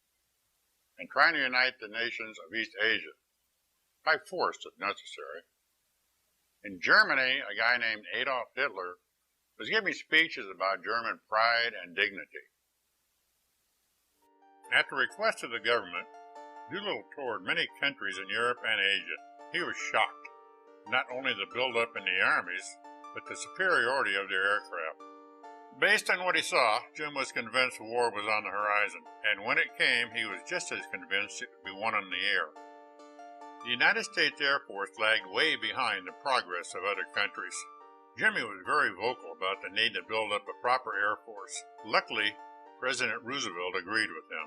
and trying to unite the nations of East Asia, by force if necessary. In Germany, a guy named Adolf Hitler was giving speeches about German pride and dignity. At the request of the government, Doolittle toured many countries in Europe and Asia. He was shocked, not only the buildup in the armies, but the superiority of their aircraft. Based on what he saw, Jim was convinced war was on the horizon, and when it came, he was just as convinced it would be won in the air. The United States Air Force lagged way behind the progress of other countries. Jimmy was very vocal about the need to build up a proper Air Force. Luckily, President Roosevelt agreed with him.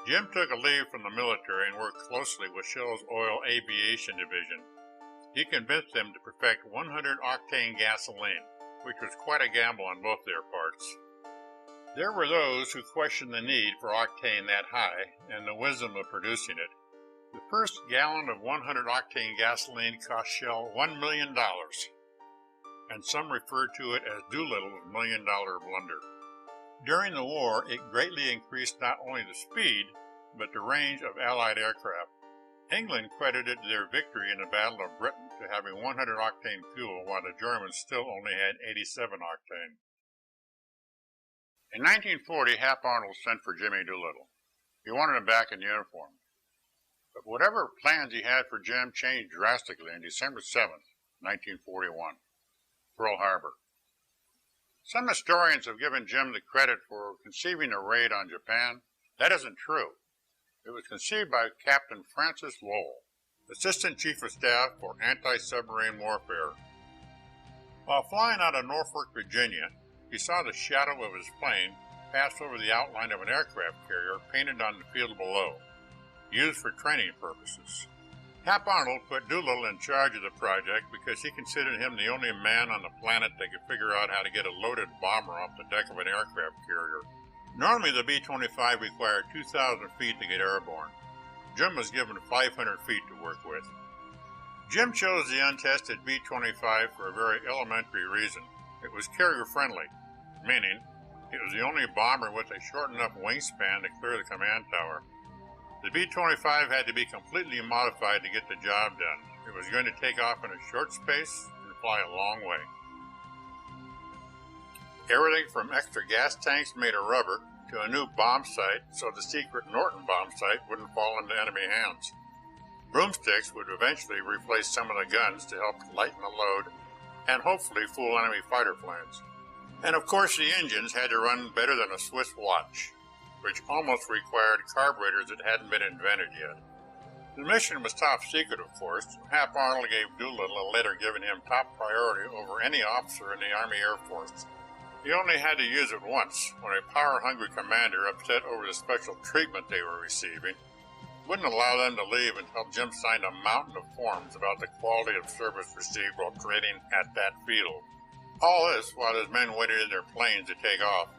Jim took a leave from the military and worked closely with Shell's Oil Aviation Division. He convinced them to perfect 100-octane gasoline, which was quite a gamble on both their parts. There were those who questioned the need for octane that high and the wisdom of producing it. The first gallon of 100-octane gasoline cost Shell $1 million, and some referred to it as Doolittle's $1 million blunder. During the war, it greatly increased not only the speed, but the range of Allied aircraft. England credited their victory in the Battle of Britain to having 100-octane fuel, while the Germans still only had 87-octane. In 1940, Hap Arnold sent for Jimmy Doolittle. He wanted him back in uniform. But whatever plans he had for Jim changed drastically on December 7th, 1941, Pearl Harbor. Some historians have given Jim the credit for conceiving a raid on Japan. That isn't true. It was conceived by Captain Francis Lowell, Assistant Chief of Staff for Anti-Submarine Warfare. While flying out of Norfolk, Virginia, he saw the shadow of his plane pass over the outline of an aircraft carrier painted on the field below, used for training purposes. Hap Arnold put Doolittle in charge of the project because he considered him the only man on the planet that could figure out how to get a loaded bomber off the deck of an aircraft carrier. Normally, the B-25 required 2,000 feet to get airborne. Jim was given 500 feet to work with. Jim chose the untested B-25 for a very elementary reason. It was carrier-friendly, meaning it was the only bomber with a short enough wingspan to clear the command tower. The B-25 had to be completely modified to get the job done. It was going to take off in a short space and fly a long way. Everything from extra gas tanks made of rubber to a new bomb sight so the secret Norton bomb sight wouldn't fall into enemy hands. Broomsticks would eventually replace some of the guns to help lighten the load and hopefully fool enemy fighter planes. And of course the engines had to run better than a Swiss watch, which almost required carburetors that hadn't been invented yet. The mission was top secret, of course. Hap Arnold gave Doolittle a letter giving him top priority over any officer in the Army Air Force. He only had to use it once, when a power-hungry commander, upset over the special treatment they were receiving, wouldn't allow them to leave until Jim signed a mountain of forms about the quality of service received while training at that field. All this while his men waited in their planes to take off.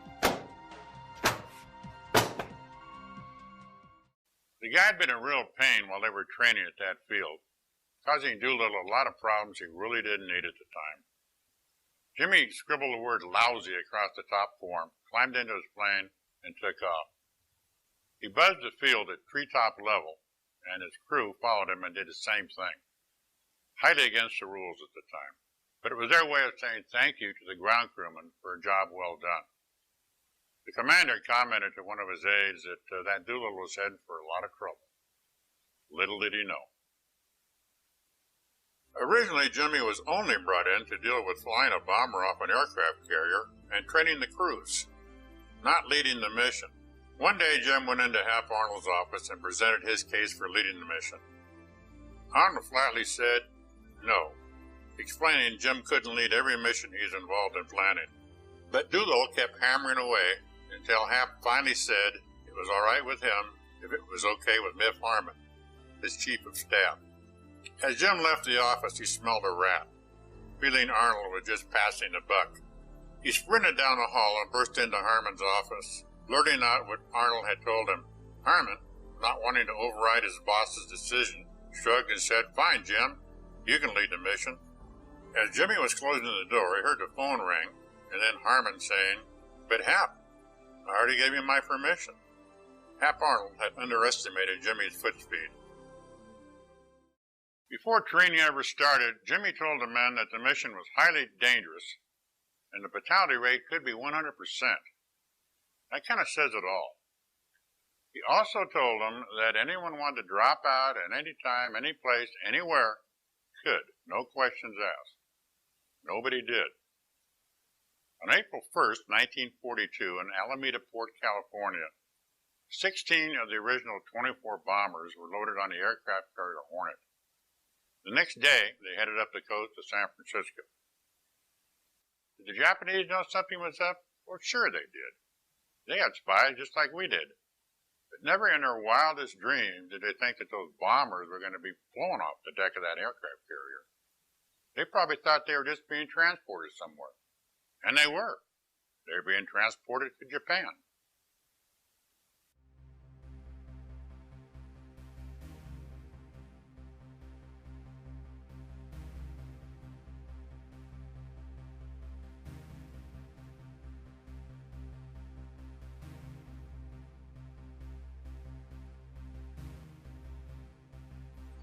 The guy had been a real pain while they were training at that field, causing Doolittle a lot of problems he really didn't need at the time. Jimmy scribbled the word lousy across the top form, climbed into his plane, and took off. He buzzed the field at treetop level, and his crew followed him and did the same thing. Highly against the rules at the time, but it was their way of saying thank you to the ground crewmen for a job well done. The commander commented to one of his aides that Doolittle was heading for a lot of trouble. Little did he know. Originally, Jimmy was only brought in to deal with flying a bomber off an aircraft carrier and training the crews, not leading the mission. One day, Jim went into Hap Arnold's office and presented his case for leading the mission. Arnold flatly said no, explaining Jim couldn't lead every mission he's involved in planning. But Doolittle kept hammering away until Hap finally said it was all right with him if it was okay with Miff Harmon, his chief of staff. As Jim left the office, he smelled a rat, feeling Arnold was just passing the buck. He sprinted down the hall and burst into Harmon's office, blurting out what Arnold had told him. Harmon, not wanting to override his boss's decision, shrugged and said, "Fine, Jim, you can lead the mission." As Jimmy was closing the door, he heard the phone ring, and then Harmon saying, "But Hap, I already gave you my permission." Hap Arnold had underestimated Jimmy's foot speed. Before training ever started, Jimmy told the men that the mission was highly dangerous and the fatality rate could be 100%. That kind of says it all. He also told them that anyone wanted to drop out at any time, any place, anywhere, could, no questions asked. Nobody did. On April 1st, 1942, in Alameda Port, California, 16 of the original 24 bombers were loaded on the aircraft carrier Hornet. The next day, they headed up the coast to San Francisco. Did the Japanese know something was up? Well, sure they did. They had spies just like we did. But never in their wildest dreams did they think that those bombers were going to be flown off the deck of that aircraft carrier. They probably thought they were just being transported somewhere. And they were. They were being transported to Japan.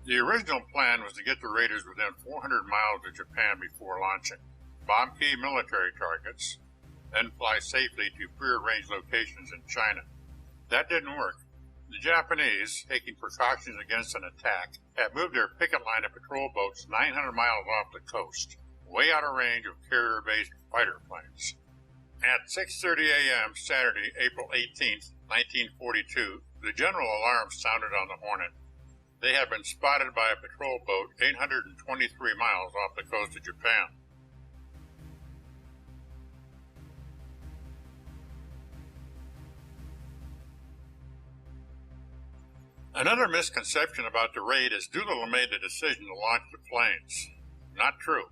The original plan was to get the raiders within 400 miles of Japan before launching, bomb key military targets, then fly safely to prearranged locations in China. That didn't work. The Japanese, taking precautions against an attack, had moved their picket line of patrol boats 900 miles off the coast, way out of range of carrier-based fighter planes. At 6:30 a.m. Saturday, April 18, 1942, the general alarm sounded on the Hornet. They had been spotted by a patrol boat 823 miles off the coast of Japan. Another misconception about the raid is Doolittle made the decision to launch the planes. Not true.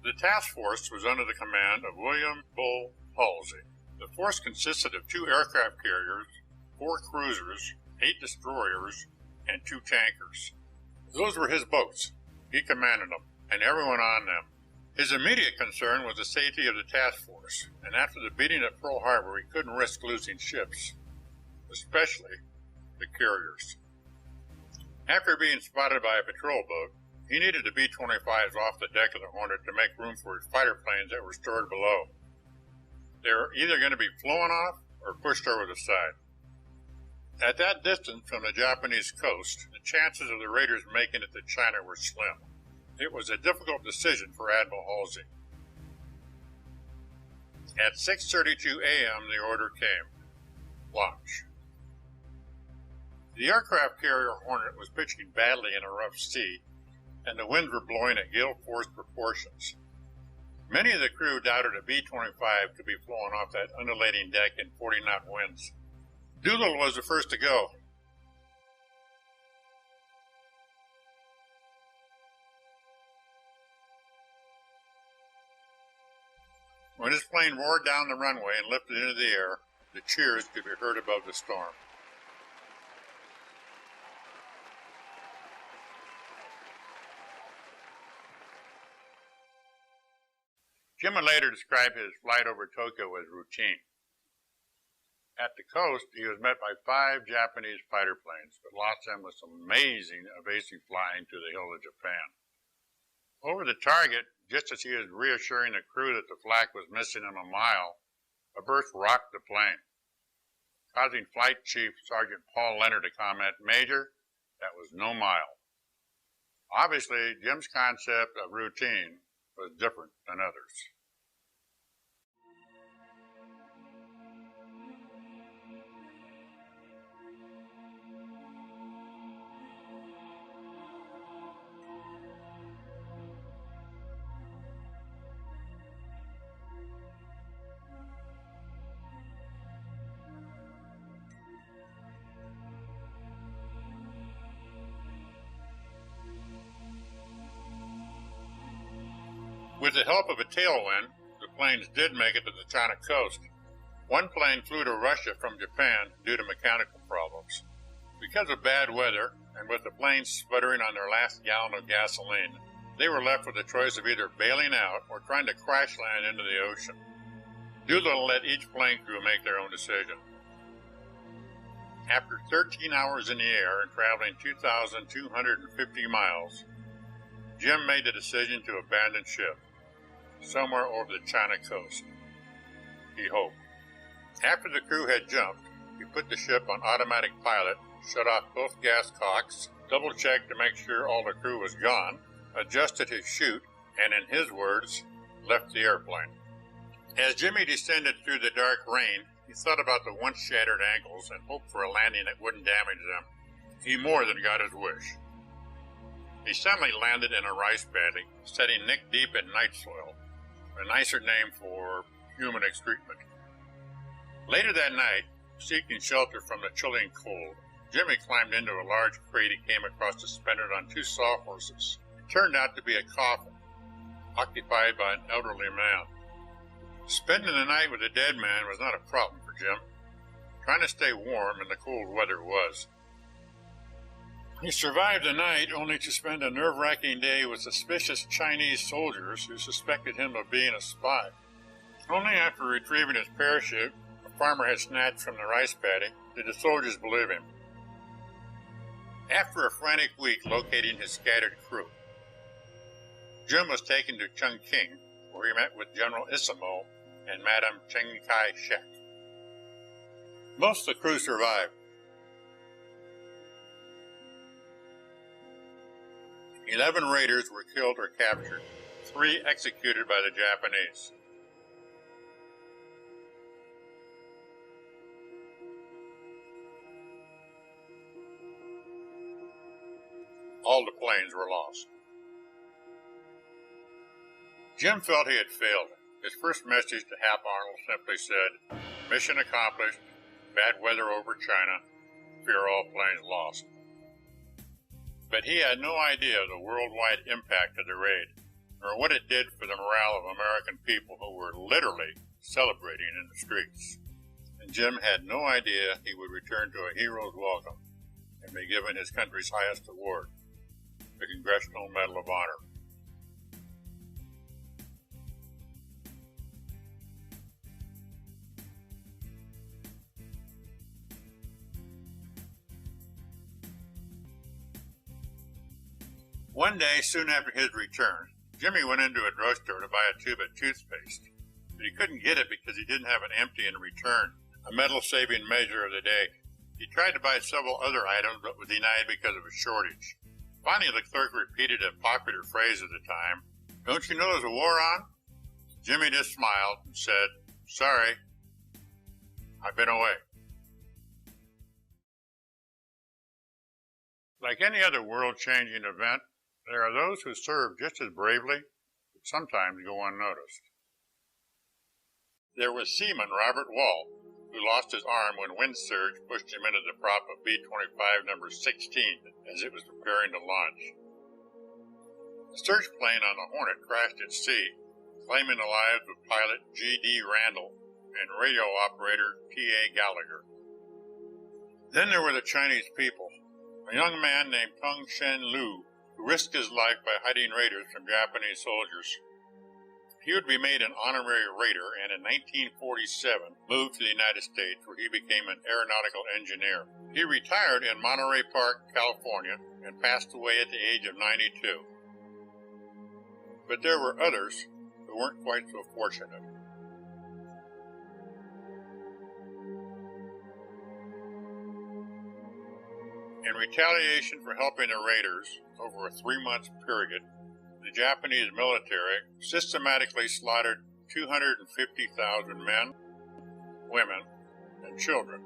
The task force was under the command of William Bull Halsey. The force consisted of 2 aircraft carriers, 4 cruisers, 8 destroyers, and 2 tankers. Those were his boats. He commanded them, and everyone on them. His immediate concern was the safety of the task force, and after the beating at Pearl Harbor, he couldn't risk losing ships, especially the carriers. After being spotted by a patrol boat, he needed the B-25s off the deck of the Hornet to make room for his fighter planes that were stored below. They were either going to be flown off or pushed over the side. At that distance from the Japanese coast, the chances of the raiders making it to China were slim. It was a difficult decision for Admiral Halsey. At 6:32 a.m., the order came. Launch. The aircraft carrier Hornet was pitching badly in a rough sea, and the winds were blowing at gale-force proportions. Many of the crew doubted a B-25 could be flown off that undulating deck in 40-knot winds. Doolittle was the first to go. When his plane roared down the runway and lifted into the air, the cheers could be heard above the storm. Jim would later describe his flight over Tokyo as routine. At the coast, he was met by 5 Japanese fighter planes, but lost them with some amazing evasive flying to the hill of Japan. Over the target, just as he was reassuring the crew that the flak was missing him a mile, a burst rocked the plane, causing Flight Chief Sergeant Paul Leonard to comment, "Major, that was no mile." Obviously, Jim's concept of routine was different than others. With the help of a tailwind, the planes did make it to the China coast. One plane flew to Russia from Japan due to mechanical problems. Because of bad weather, and with the planes sputtering on their last gallon of gasoline, they were left with the choice of either bailing out or trying to crash land into the ocean. Doolittle let each plane crew make their own decision. After 13 hours in the air and traveling 2,250 miles, Jim made the decision to abandon ship somewhere over the China coast. He hoped. After the crew had jumped, he put the ship on automatic pilot, shut off both gas cocks, double-checked to make sure all the crew was gone, adjusted his chute, and in his words, left the airplane. As Jimmy descended through the dark rain, he thought about the once shattered ankles and hoped for a landing that wouldn't damage them. He more than got his wish. He suddenly landed in a rice paddy, setting neck deep in night soil, a nicer name for human excrement. Later that night, seeking shelter from the chilling cold, Jimmy climbed into a large crate he came across suspended on 2 sawhorses. It turned out to be a coffin, occupied by an elderly man. Spending the night with a dead man was not a problem for Jim. Trying to stay warm in the cold weather was. He survived the night only to spend a nerve-wracking day with suspicious Chinese soldiers who suspected him of being a spy. Only after retrieving his parachute a farmer had snatched from the rice paddy did the soldiers believe him. After a frantic week locating his scattered crew, Jim was taken to Chongqing, where he met with General Isamo and Madame Chiang Kai-shek. Most of the crew survived. 11 raiders were killed or captured, 3 executed by the Japanese. All the planes were lost. Jim felt he had failed. His first message to Hap Arnold simply said, "Mission accomplished, bad weather over China, fear all planes lost." But he had no idea of the worldwide impact of the raid, or what it did for the morale of American people who were literally celebrating in the streets. And Jim had no idea he would return to a hero's welcome and be given his country's highest award, the Congressional Medal of Honor. One day, soon after his return, Jimmy went into a drugstore to buy a tube of toothpaste, but he couldn't get it because he didn't have an empty in return, a medal-saving measure of the day. He tried to buy several other items, but was denied because of a shortage. Finally, the clerk repeated a popular phrase of the time, "Don't you know there's a war on?" Jimmy just smiled and said, "Sorry, I've been away." Like any other world-changing event, there are those who serve just as bravely, but sometimes go unnoticed. There was seaman Robert Wall, who lost his arm when wind surge pushed him into the prop of B-25 number 16 as it was preparing to launch. The search plane on the Hornet crashed at sea, claiming the lives of pilot G.D. Randall and radio operator T.A. Gallagher. Then there were the Chinese people, a young man named Tung Shen Lu, who risked his life by hiding raiders from Japanese soldiers. He would be made an honorary raider and in 1947 moved to the United States, where he became an aeronautical engineer. He retired in Monterey Park, California, and passed away at the age of 92. But there were others who weren't quite so fortunate. In retaliation for helping the raiders over a 3-month period, the Japanese military systematically slaughtered 250,000 men, women, and children.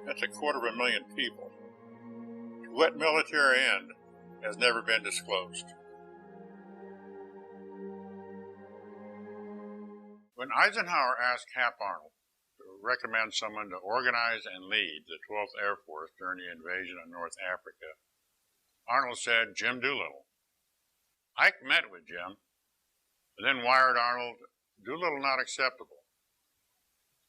That's 250,000 people. To what military end has never been disclosed. When Eisenhower asked Hap Arnold to recommend someone to organize and lead the 12th Air Force during the invasion of North Africa, Arnold said Jim Doolittle. Ike met with Jim, but then wired Arnold, Doolittle not acceptable.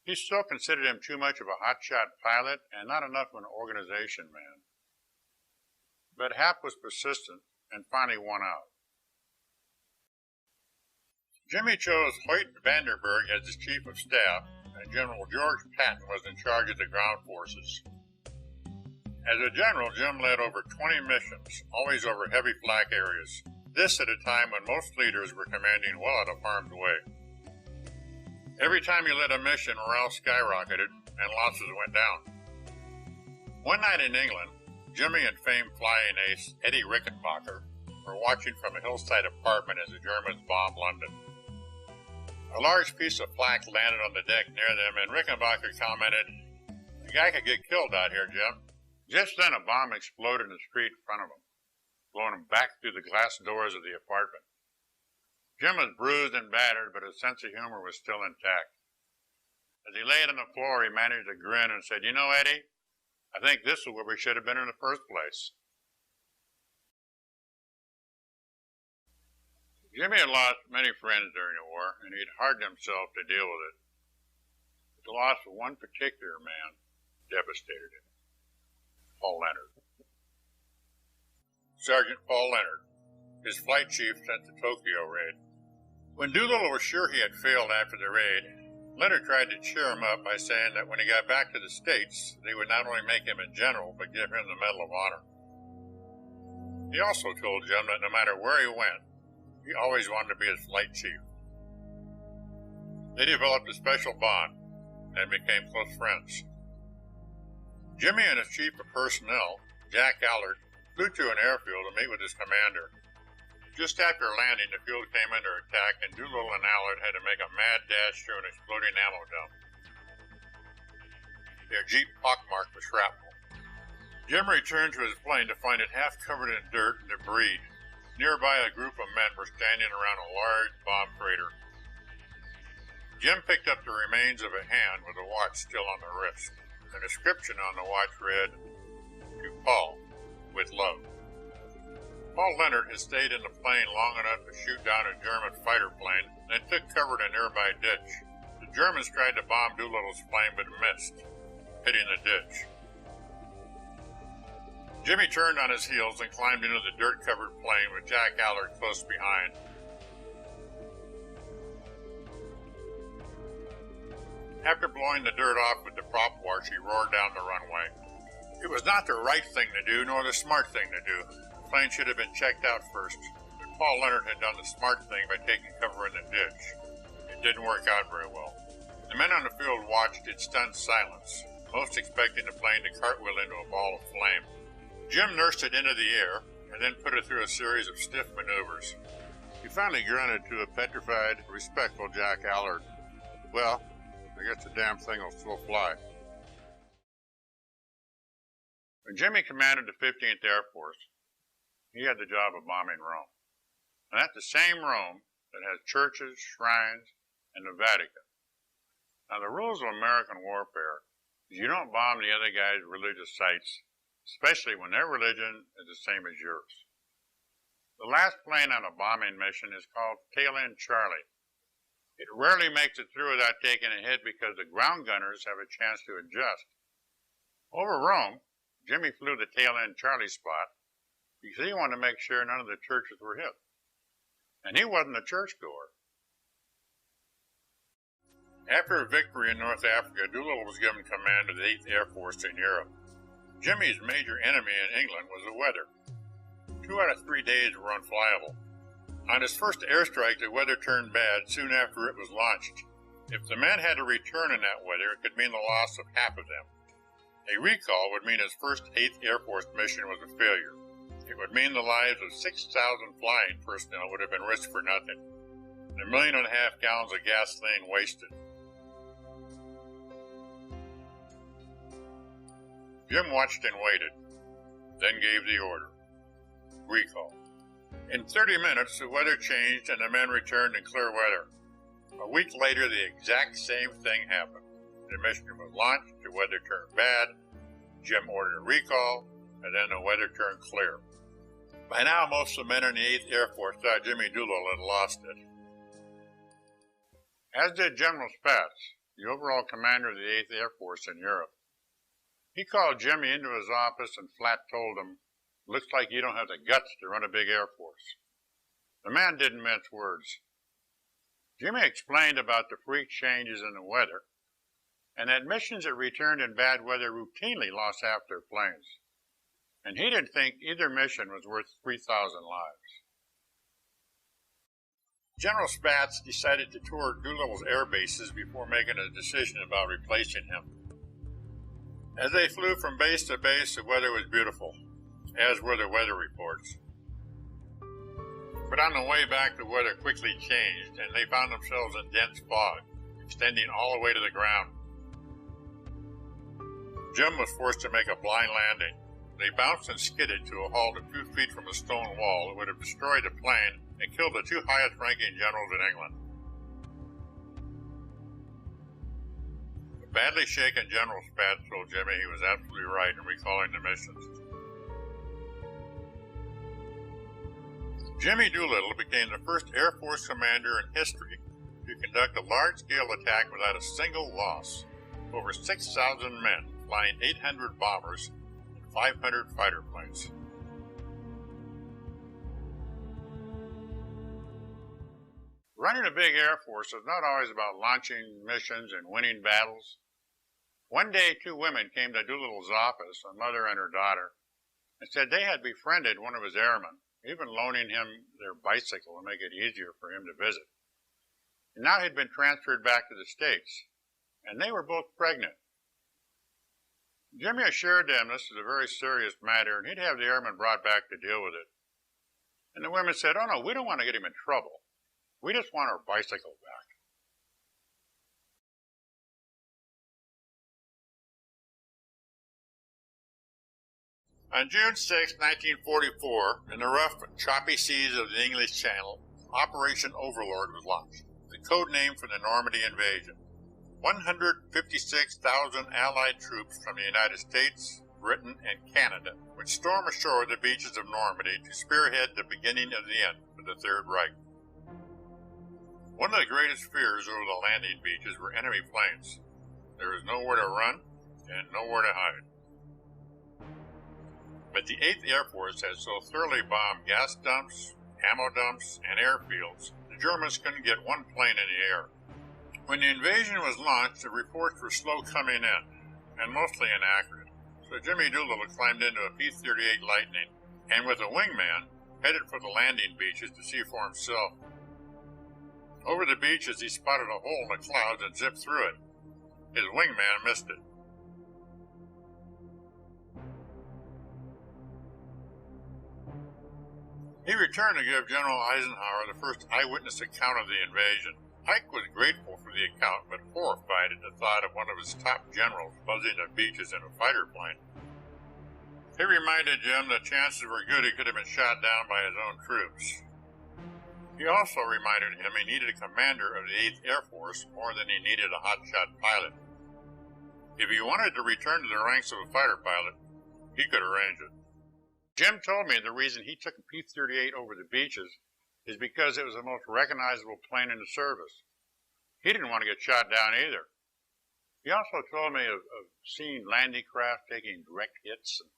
He still considered him too much of a hotshot pilot and not enough of an organization man. But Hap was persistent and finally won out. Jimmy chose Hoyt Vandenberg as his chief of staff, and General George Patton was in charge of the ground forces. As a general, Jim led over 20 missions, always over heavy flak areas. This at a time when most leaders were commanding well out of harm's way. Every time he led a mission, morale skyrocketed and losses went down. One night in England, Jimmy and famed flying ace Eddie Rickenbacker were watching from a hillside apartment as the Germans bombed London. A large piece of flak landed on the deck near them, and Rickenbacker commented, "The guy could get killed out here, Jim." Just then a bomb exploded in the street in front of him, blowing him back through the glass doors of the apartment. Jim was bruised and battered, but his sense of humor was still intact. As he lay on the floor, he managed to grin and said, "You know, Eddie, I think this is where we should have been in the first place." Jimmy had lost many friends during the war, and he had hardened himself to deal with it. But the loss of one particular man devastated him. Paul Leonard. Sergeant Paul Leonard, his flight chief sent the Tokyo raid. When Doolittle was sure he had failed after the raid, Leonard tried to cheer him up by saying that when he got back to the States, they would not only make him a general, but give him the Medal of Honor. He also told Jim that no matter where he went, he always wanted to be his flight chief. They developed a special bond and became close friends. Jimmy and his chief of personnel, Jack Allard, flew to an airfield to meet with his commander. Just after landing, the field came under attack, and Doolittle and Allard had to make a mad dash through an exploding ammo dump. Their jeep pockmarked with shrapnel. Jim returned to his plane to find it half covered in dirt and debris. Nearby, a group of men were standing around a large bomb crater. Jim picked up the remains of a hand with a watch still on the wrist. The description on the watch read, "To Paul, with love." Paul Leonard had stayed in the plane long enough to shoot down a German fighter plane, then took cover in a nearby ditch. The Germans tried to bomb Doolittle's plane but missed, hitting the ditch. Jimmy turned on his heels and climbed into the dirt-covered plane with Jack Allard close behind. After blowing the dirt off with the prop wash, he roared down the runway. It was not the right thing to do, nor the smart thing to do. The plane should have been checked out first, but Paul Leonard had done the smart thing by taking cover in the ditch. It didn't work out very well. The men on the field watched in stunned silence, most expecting the plane to cartwheel into a ball of flame. Jim nursed it into the air, and then put it through a series of stiff maneuvers. He finally grunted to a petrified, respectful Jack Allard. "Well, I guess the damn thing will still fly." When Jimmy commanded the 15th Air Force, he had the job of bombing Rome. And that's the same Rome that has churches, shrines, and the Vatican. Now, the rules of American warfare is you don't bomb the other guy's religious sites, especially when their religion is the same as yours. The last plane on a bombing mission is called Tail End Charlie. It rarely makes it through without taking a hit because the ground gunners have a chance to adjust. Over Rome, Jimmy flew the Tail End Charlie spot because he wanted to make sure none of the churches were hit. And he wasn't a churchgoer. After a victory in North Africa, Doolittle was given command of the 8th Air Force in Europe. Jimmy's major enemy in England was the weather. 2 out of 3 days were unflyable. On his first airstrike, the weather turned bad soon after it was launched. If the men had to return in that weather, it could mean the loss of half of them. A recall would mean his first 8th Air Force mission was a failure. It would mean the lives of 6,000 flying personnel would have been risked for nothing, and 1.5 million gallons of gasoline wasted. Jim watched and waited, then gave the order. Recall. In 30 minutes, the weather changed and the men returned in clear weather. A week later, the exact same thing happened. The mission was launched, the weather turned bad, Jim ordered a recall, and then the weather turned clear. By now, most of the men in the 8th Air Force thought Jimmy Doolittle had lost it. As did General Spaatz, the overall commander of the 8th Air Force in Europe. He called Jimmy into his office and flat told him, "Looks like you don't have the guts to run a big Air Force." The man didn't mince words. Jimmy explained about the freak changes in the weather, and that missions that returned in bad weather routinely lost half their planes. And he didn't think either mission was worth 3,000 lives. General Spaatz decided to tour Doolittle's air bases before making a decision about replacing him. As they flew from base to base, the weather was beautiful, as were the weather reports. But on the way back, the weather quickly changed, and they found themselves in dense fog, extending all the way to the ground. Jim was forced to make a blind landing. They bounced and skidded to a halt a few feet from a stone wall that would have destroyed the plane and killed the 2 highest-ranking generals in England. The badly shaken General Spaatz told Jimmy he was absolutely right in recalling the missions. Jimmy Doolittle became the first Air Force commander in history to conduct a large-scale attack without a single loss. Over 6,000 men, flying 800 bombers, 500 fighter planes. Running a big Air Force is not always about launching missions and winning battles. One day, 2 women came to Doolittle's office, a mother and her daughter, and said they had befriended one of his airmen, even loaning him their bicycle to make it easier for him to visit. And now he'd been transferred back to the States, and they were both pregnant. Jimmy assured them this was a very serious matter, and he'd have the airman brought back to deal with it. And the women said, "Oh no, we don't want to get him in trouble. We just want our bicycle back." On June 6, 1944, in the rough and choppy seas of the English Channel, Operation Overlord was launched, the code name for the Normandy invasion. 156,000 Allied troops from the United States, Britain, and Canada would storm ashore the beaches of Normandy to spearhead the beginning of the end for the Third Reich. One of the greatest fears over the landing beaches were enemy planes. There was nowhere to run and nowhere to hide. But the 8th Air Force had so thoroughly bombed gas dumps, ammo dumps, and airfields, the Germans couldn't get one plane in the air. When the invasion was launched, the reports were slow coming in, and mostly inaccurate. So Jimmy Doolittle climbed into a P-38 Lightning, and with a wingman, headed for the landing beaches to see for himself. Over the beaches, he spotted a hole in the clouds and zipped through it. His wingman missed it. He returned to give General Eisenhower the first eyewitness account of the invasion. Ike was grateful for the account, but horrified at the thought of one of his top generals buzzing the beaches in a fighter plane. He reminded Jim that chances were good he could have been shot down by his own troops. He also reminded him he needed a commander of the 8th Air Force more than he needed a hotshot pilot. If he wanted to return to the ranks of a fighter pilot, he could arrange it. Jim told me the reason he took a P-38 over the beaches is because it was the most recognizable plane in the service. He didn't want to get shot down either. He also told me of seeing landing craft taking direct hits and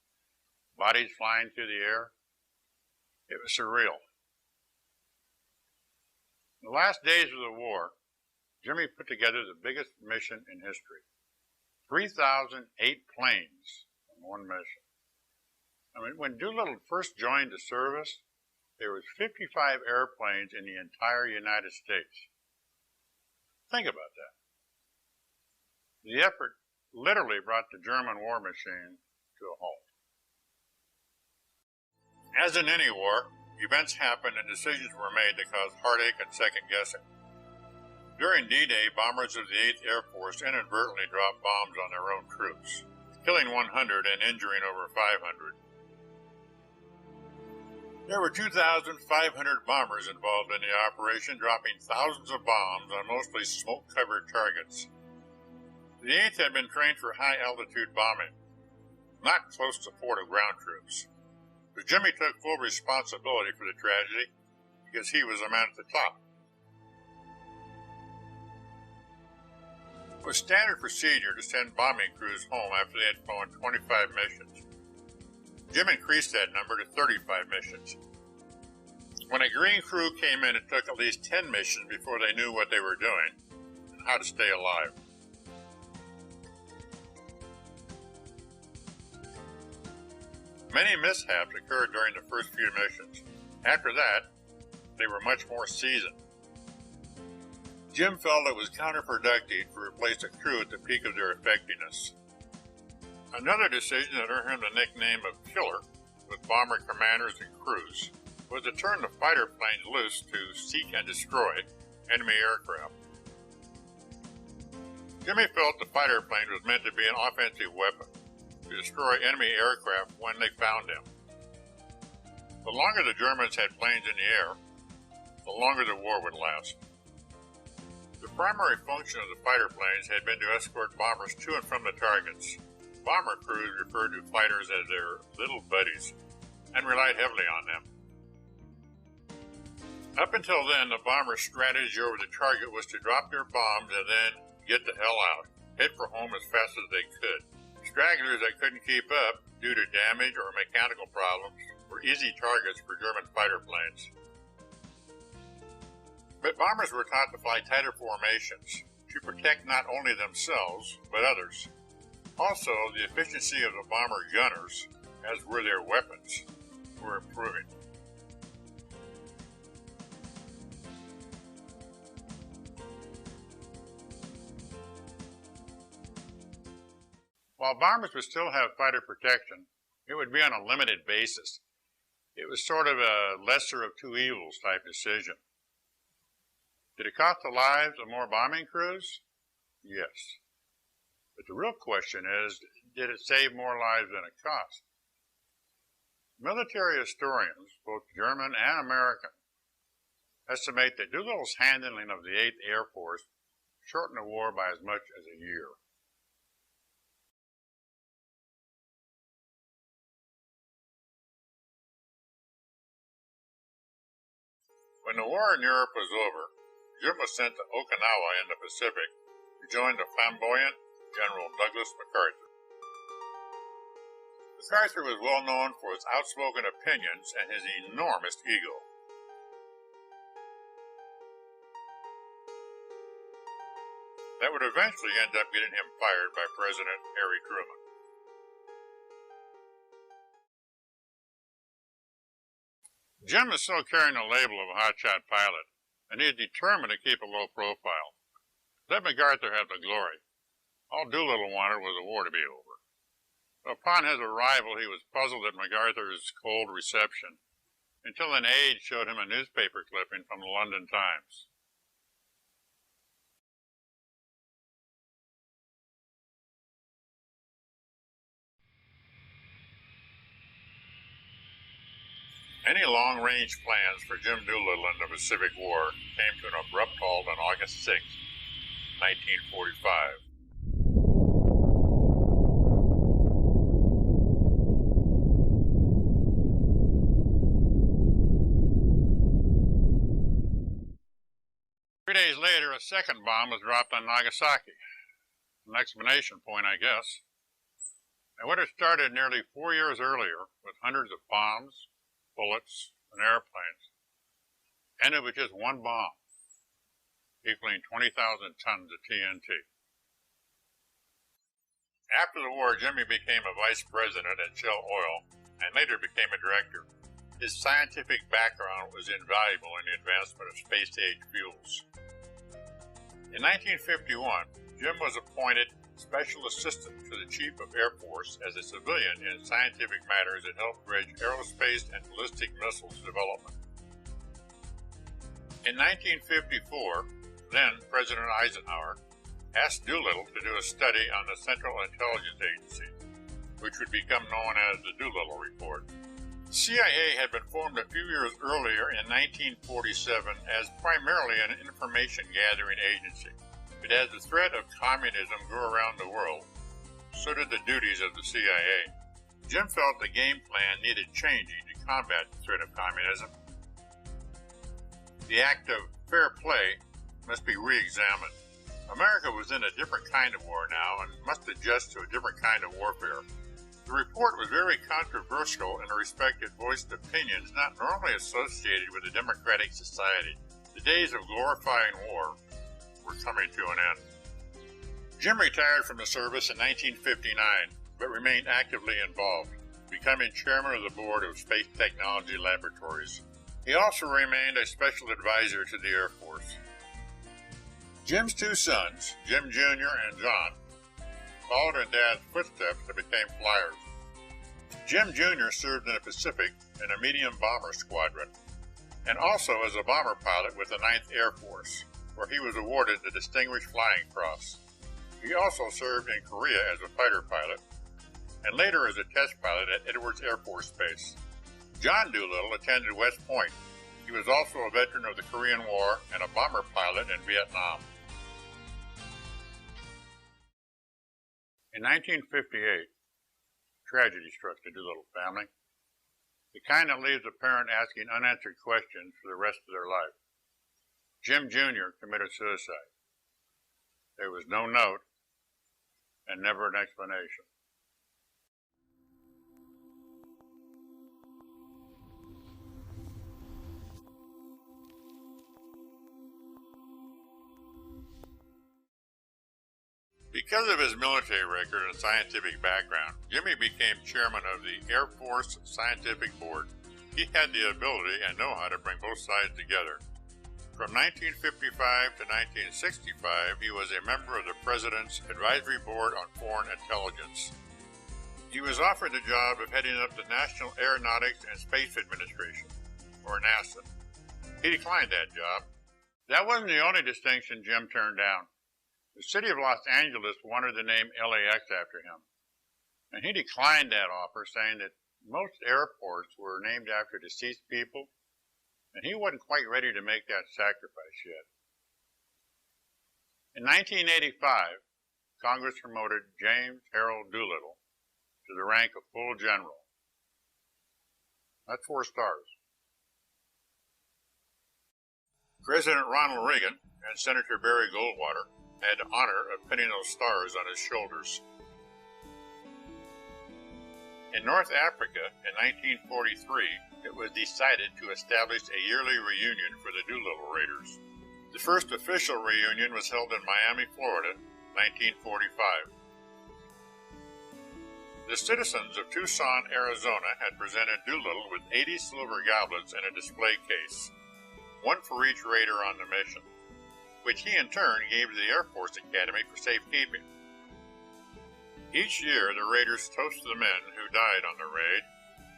bodies flying through the air. It was surreal. In the last days of the war, Jimmy put together the biggest mission in history. 3,008 planes in one mission. I mean, when Doolittle first joined the service, there was 55 airplanes in the entire United States. Think about that. The effort literally brought the German war machine to a halt. As in any war, events happened and decisions were made that caused heartache and second-guessing. During D-Day, bombers of the 8th Air Force inadvertently dropped bombs on their own troops, killing 100 and injuring over 500. There were 2,500 bombers involved in the operation, dropping thousands of bombs on mostly smoke-covered targets. The 8th had been trained for high-altitude bombing, not close support of ground troops. But Jimmy took full responsibility for the tragedy because he was the man at the top. It was standard procedure to send bombing crews home after they had flown 25 missions. Jim increased that number to 35 missions. When a green crew came in, it took at least 10 missions before they knew what they were doing and how to stay alive. Many mishaps occurred during the first few missions. After that, they were much more seasoned. Jim felt it was counterproductive to replace a crew at the peak of their effectiveness. Another decision that earned him the nickname of Killer with bomber commanders and crews was to turn the fighter planes loose to seek and destroy enemy aircraft. Jimmy felt the fighter plane was meant to be an offensive weapon to destroy enemy aircraft when they found them. The longer the Germans had planes in the air, the longer the war would last. The primary function of the fighter planes had been to escort bombers to and from the targets. Bomber crews referred to fighters as their little buddies and relied heavily on them. Up until then, the bomber's strategy over the target was to drop their bombs and then get the hell out, head for home as fast as they could. Stragglers that couldn't keep up due to damage or mechanical problems were easy targets for German fighter planes. But bombers were taught to fly tighter formations to protect not only themselves, but others. Also, the efficiency of the bomber gunners, as were their weapons, were improving. While bombers would still have fighter protection, it would be on a limited basis. It was sort of a lesser of two evils type decision. Did it cost the lives of more bombing crews? Yes. But the real question is, did it save more lives than it cost? Military historians, both German and American, estimate that Doolittle's handling of the 8th Air Force shortened the war by as much as a year. When the war in Europe was over, Jim was sent to Okinawa in the Pacific to join the flamboyant General Douglas MacArthur. MacArthur was well known for his outspoken opinions and his enormous ego. That would eventually end up getting him fired by President Harry Truman. Jim is still carrying the label of a hotshot pilot, and he is determined to keep a low profile. Let MacArthur have the glory. All Doolittle wanted was the war to be over. Upon his arrival, he was puzzled at MacArthur's cold reception, until an aide showed him a newspaper clipping from the London Times. Any long-range plans for Jim Doolittle in the Pacific War came to an abrupt halt on August 6, 1945. Days later, a second bomb was dropped on Nagasaki. An exclamation point, I guess. And what had started nearly 4 years earlier with hundreds of bombs, bullets, and airplanes ended with just one bomb, equaling 20,000 tons of TNT. After the war, Jimmy became a vice president at Shell Oil and later became a director. His scientific background was invaluable in the advancement of space-age fuels. In 1951, Jim was appointed Special Assistant to the Chief of Air Force as a civilian in scientific matters that helped bridge aerospace and ballistic missiles development. In 1954, then President Eisenhower asked Doolittle to do a study on the Central Intelligence Agency, which would become known as the Doolittle Report. The CIA had been formed a few years earlier in 1947 as primarily an information-gathering agency. But as the threat of communism grew around the world, so did the duties of the CIA. Jim felt the game plan needed changing to combat the threat of communism. The act of fair play must be re-examined. America was in a different kind of war now and must adjust to a different kind of warfare. The report was very controversial in respect it voiced opinions not normally associated with a democratic society. The days of glorifying war were coming to an end. Jim retired from the service in 1959, but remained actively involved, becoming chairman of the board of Space Technology Laboratories. He also remained a special advisor to the Air Force. Jim's two sons, Jim Jr. and John, followed in Dad's footsteps and became flyers. Jim Jr. served in the Pacific in a medium bomber squadron, and also as a bomber pilot with the 9th Air Force, where he was awarded the Distinguished Flying Cross. He also served in Korea as a fighter pilot, and later as a test pilot at Edwards Air Force Base. John Doolittle attended West Point. He was also a veteran of the Korean War and a bomber pilot in Vietnam. In 1958, tragedy struck the Doolittle family, the kind that leaves a parent asking unanswered questions for the rest of their life. Jim Jr. committed suicide. There was no note and never an explanation. Because of his military record and scientific background, Jimmy became chairman of the Air Force Scientific Board. He had the ability and know-how to bring both sides together. From 1955 to 1965, he was a member of the President's Advisory Board on Foreign Intelligence. He was offered the job of heading up the National Aeronautics and Space Administration, or NASA. He declined that job. That wasn't the only distinction Jim turned down. The city of Los Angeles wanted the name LAX after him, and he declined that offer, saying that most airports were named after deceased people, and he wasn't quite ready to make that sacrifice yet. In 1985, Congress promoted James Harold Doolittle to the rank of full general. That's 4 stars. President Ronald Reagan and Senator Barry Goldwater had the honor of pinning those stars on his shoulders. In North Africa in 1943, it was decided to establish a yearly reunion for the Doolittle Raiders. The first official reunion was held in Miami, Florida, 1945. The citizens of Tucson, Arizona had presented Doolittle with 80 silver goblets in a display case, one for each raider on the mission, which he in turn gave to the Air Force Academy for safekeeping. Each year, the raiders toasted the men who died on the raid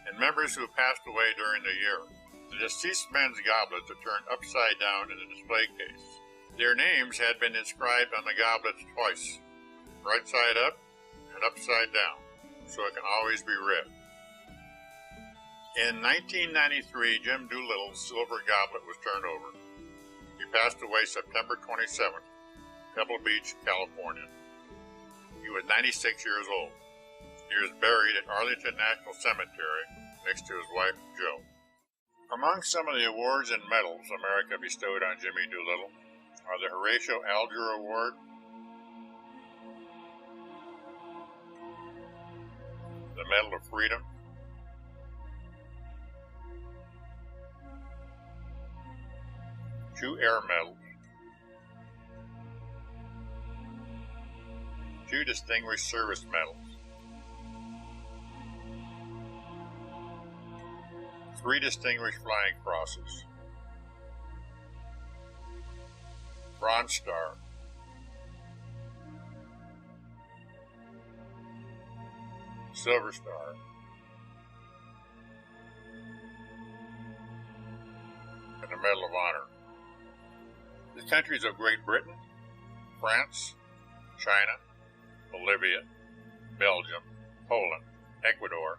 and members who passed away during the year. The deceased men's goblets are turned upside down in the display case. Their names had been inscribed on the goblets twice, right side up and upside down, so it can always be read. In 1993, Jim Doolittle's silver goblet was turned over. He passed away September 27th, Pebble Beach, California. He was 96 years old. He was buried at Arlington National Cemetery next to his wife, Jo. Among some of the awards and medals America bestowed on Jimmy Doolittle are the Horatio Alger Award, the Medal of Freedom, two Air Medals, two Distinguished Service Medals, three Distinguished Flying Crosses, Bronze Star, Silver Star, and the Medal of Honor. The countries of Great Britain, France, China, Bolivia, Belgium, Poland, Ecuador,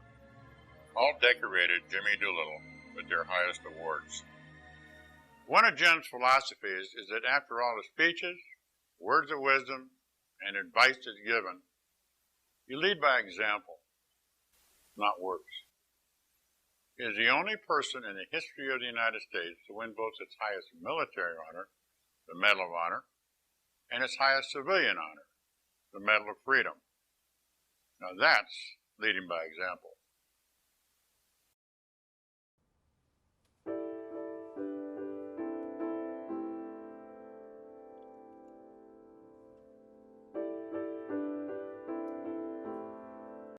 all decorated Jimmy Doolittle with their highest awards. One of Jim's philosophies is that after all the speeches, words of wisdom, and advice is given, you lead by example, not words. He is the only person in the history of the United States to win both its highest military honor, the Medal of Honor, and its highest civilian honor, the Medal of Freedom. Now that's leading by example.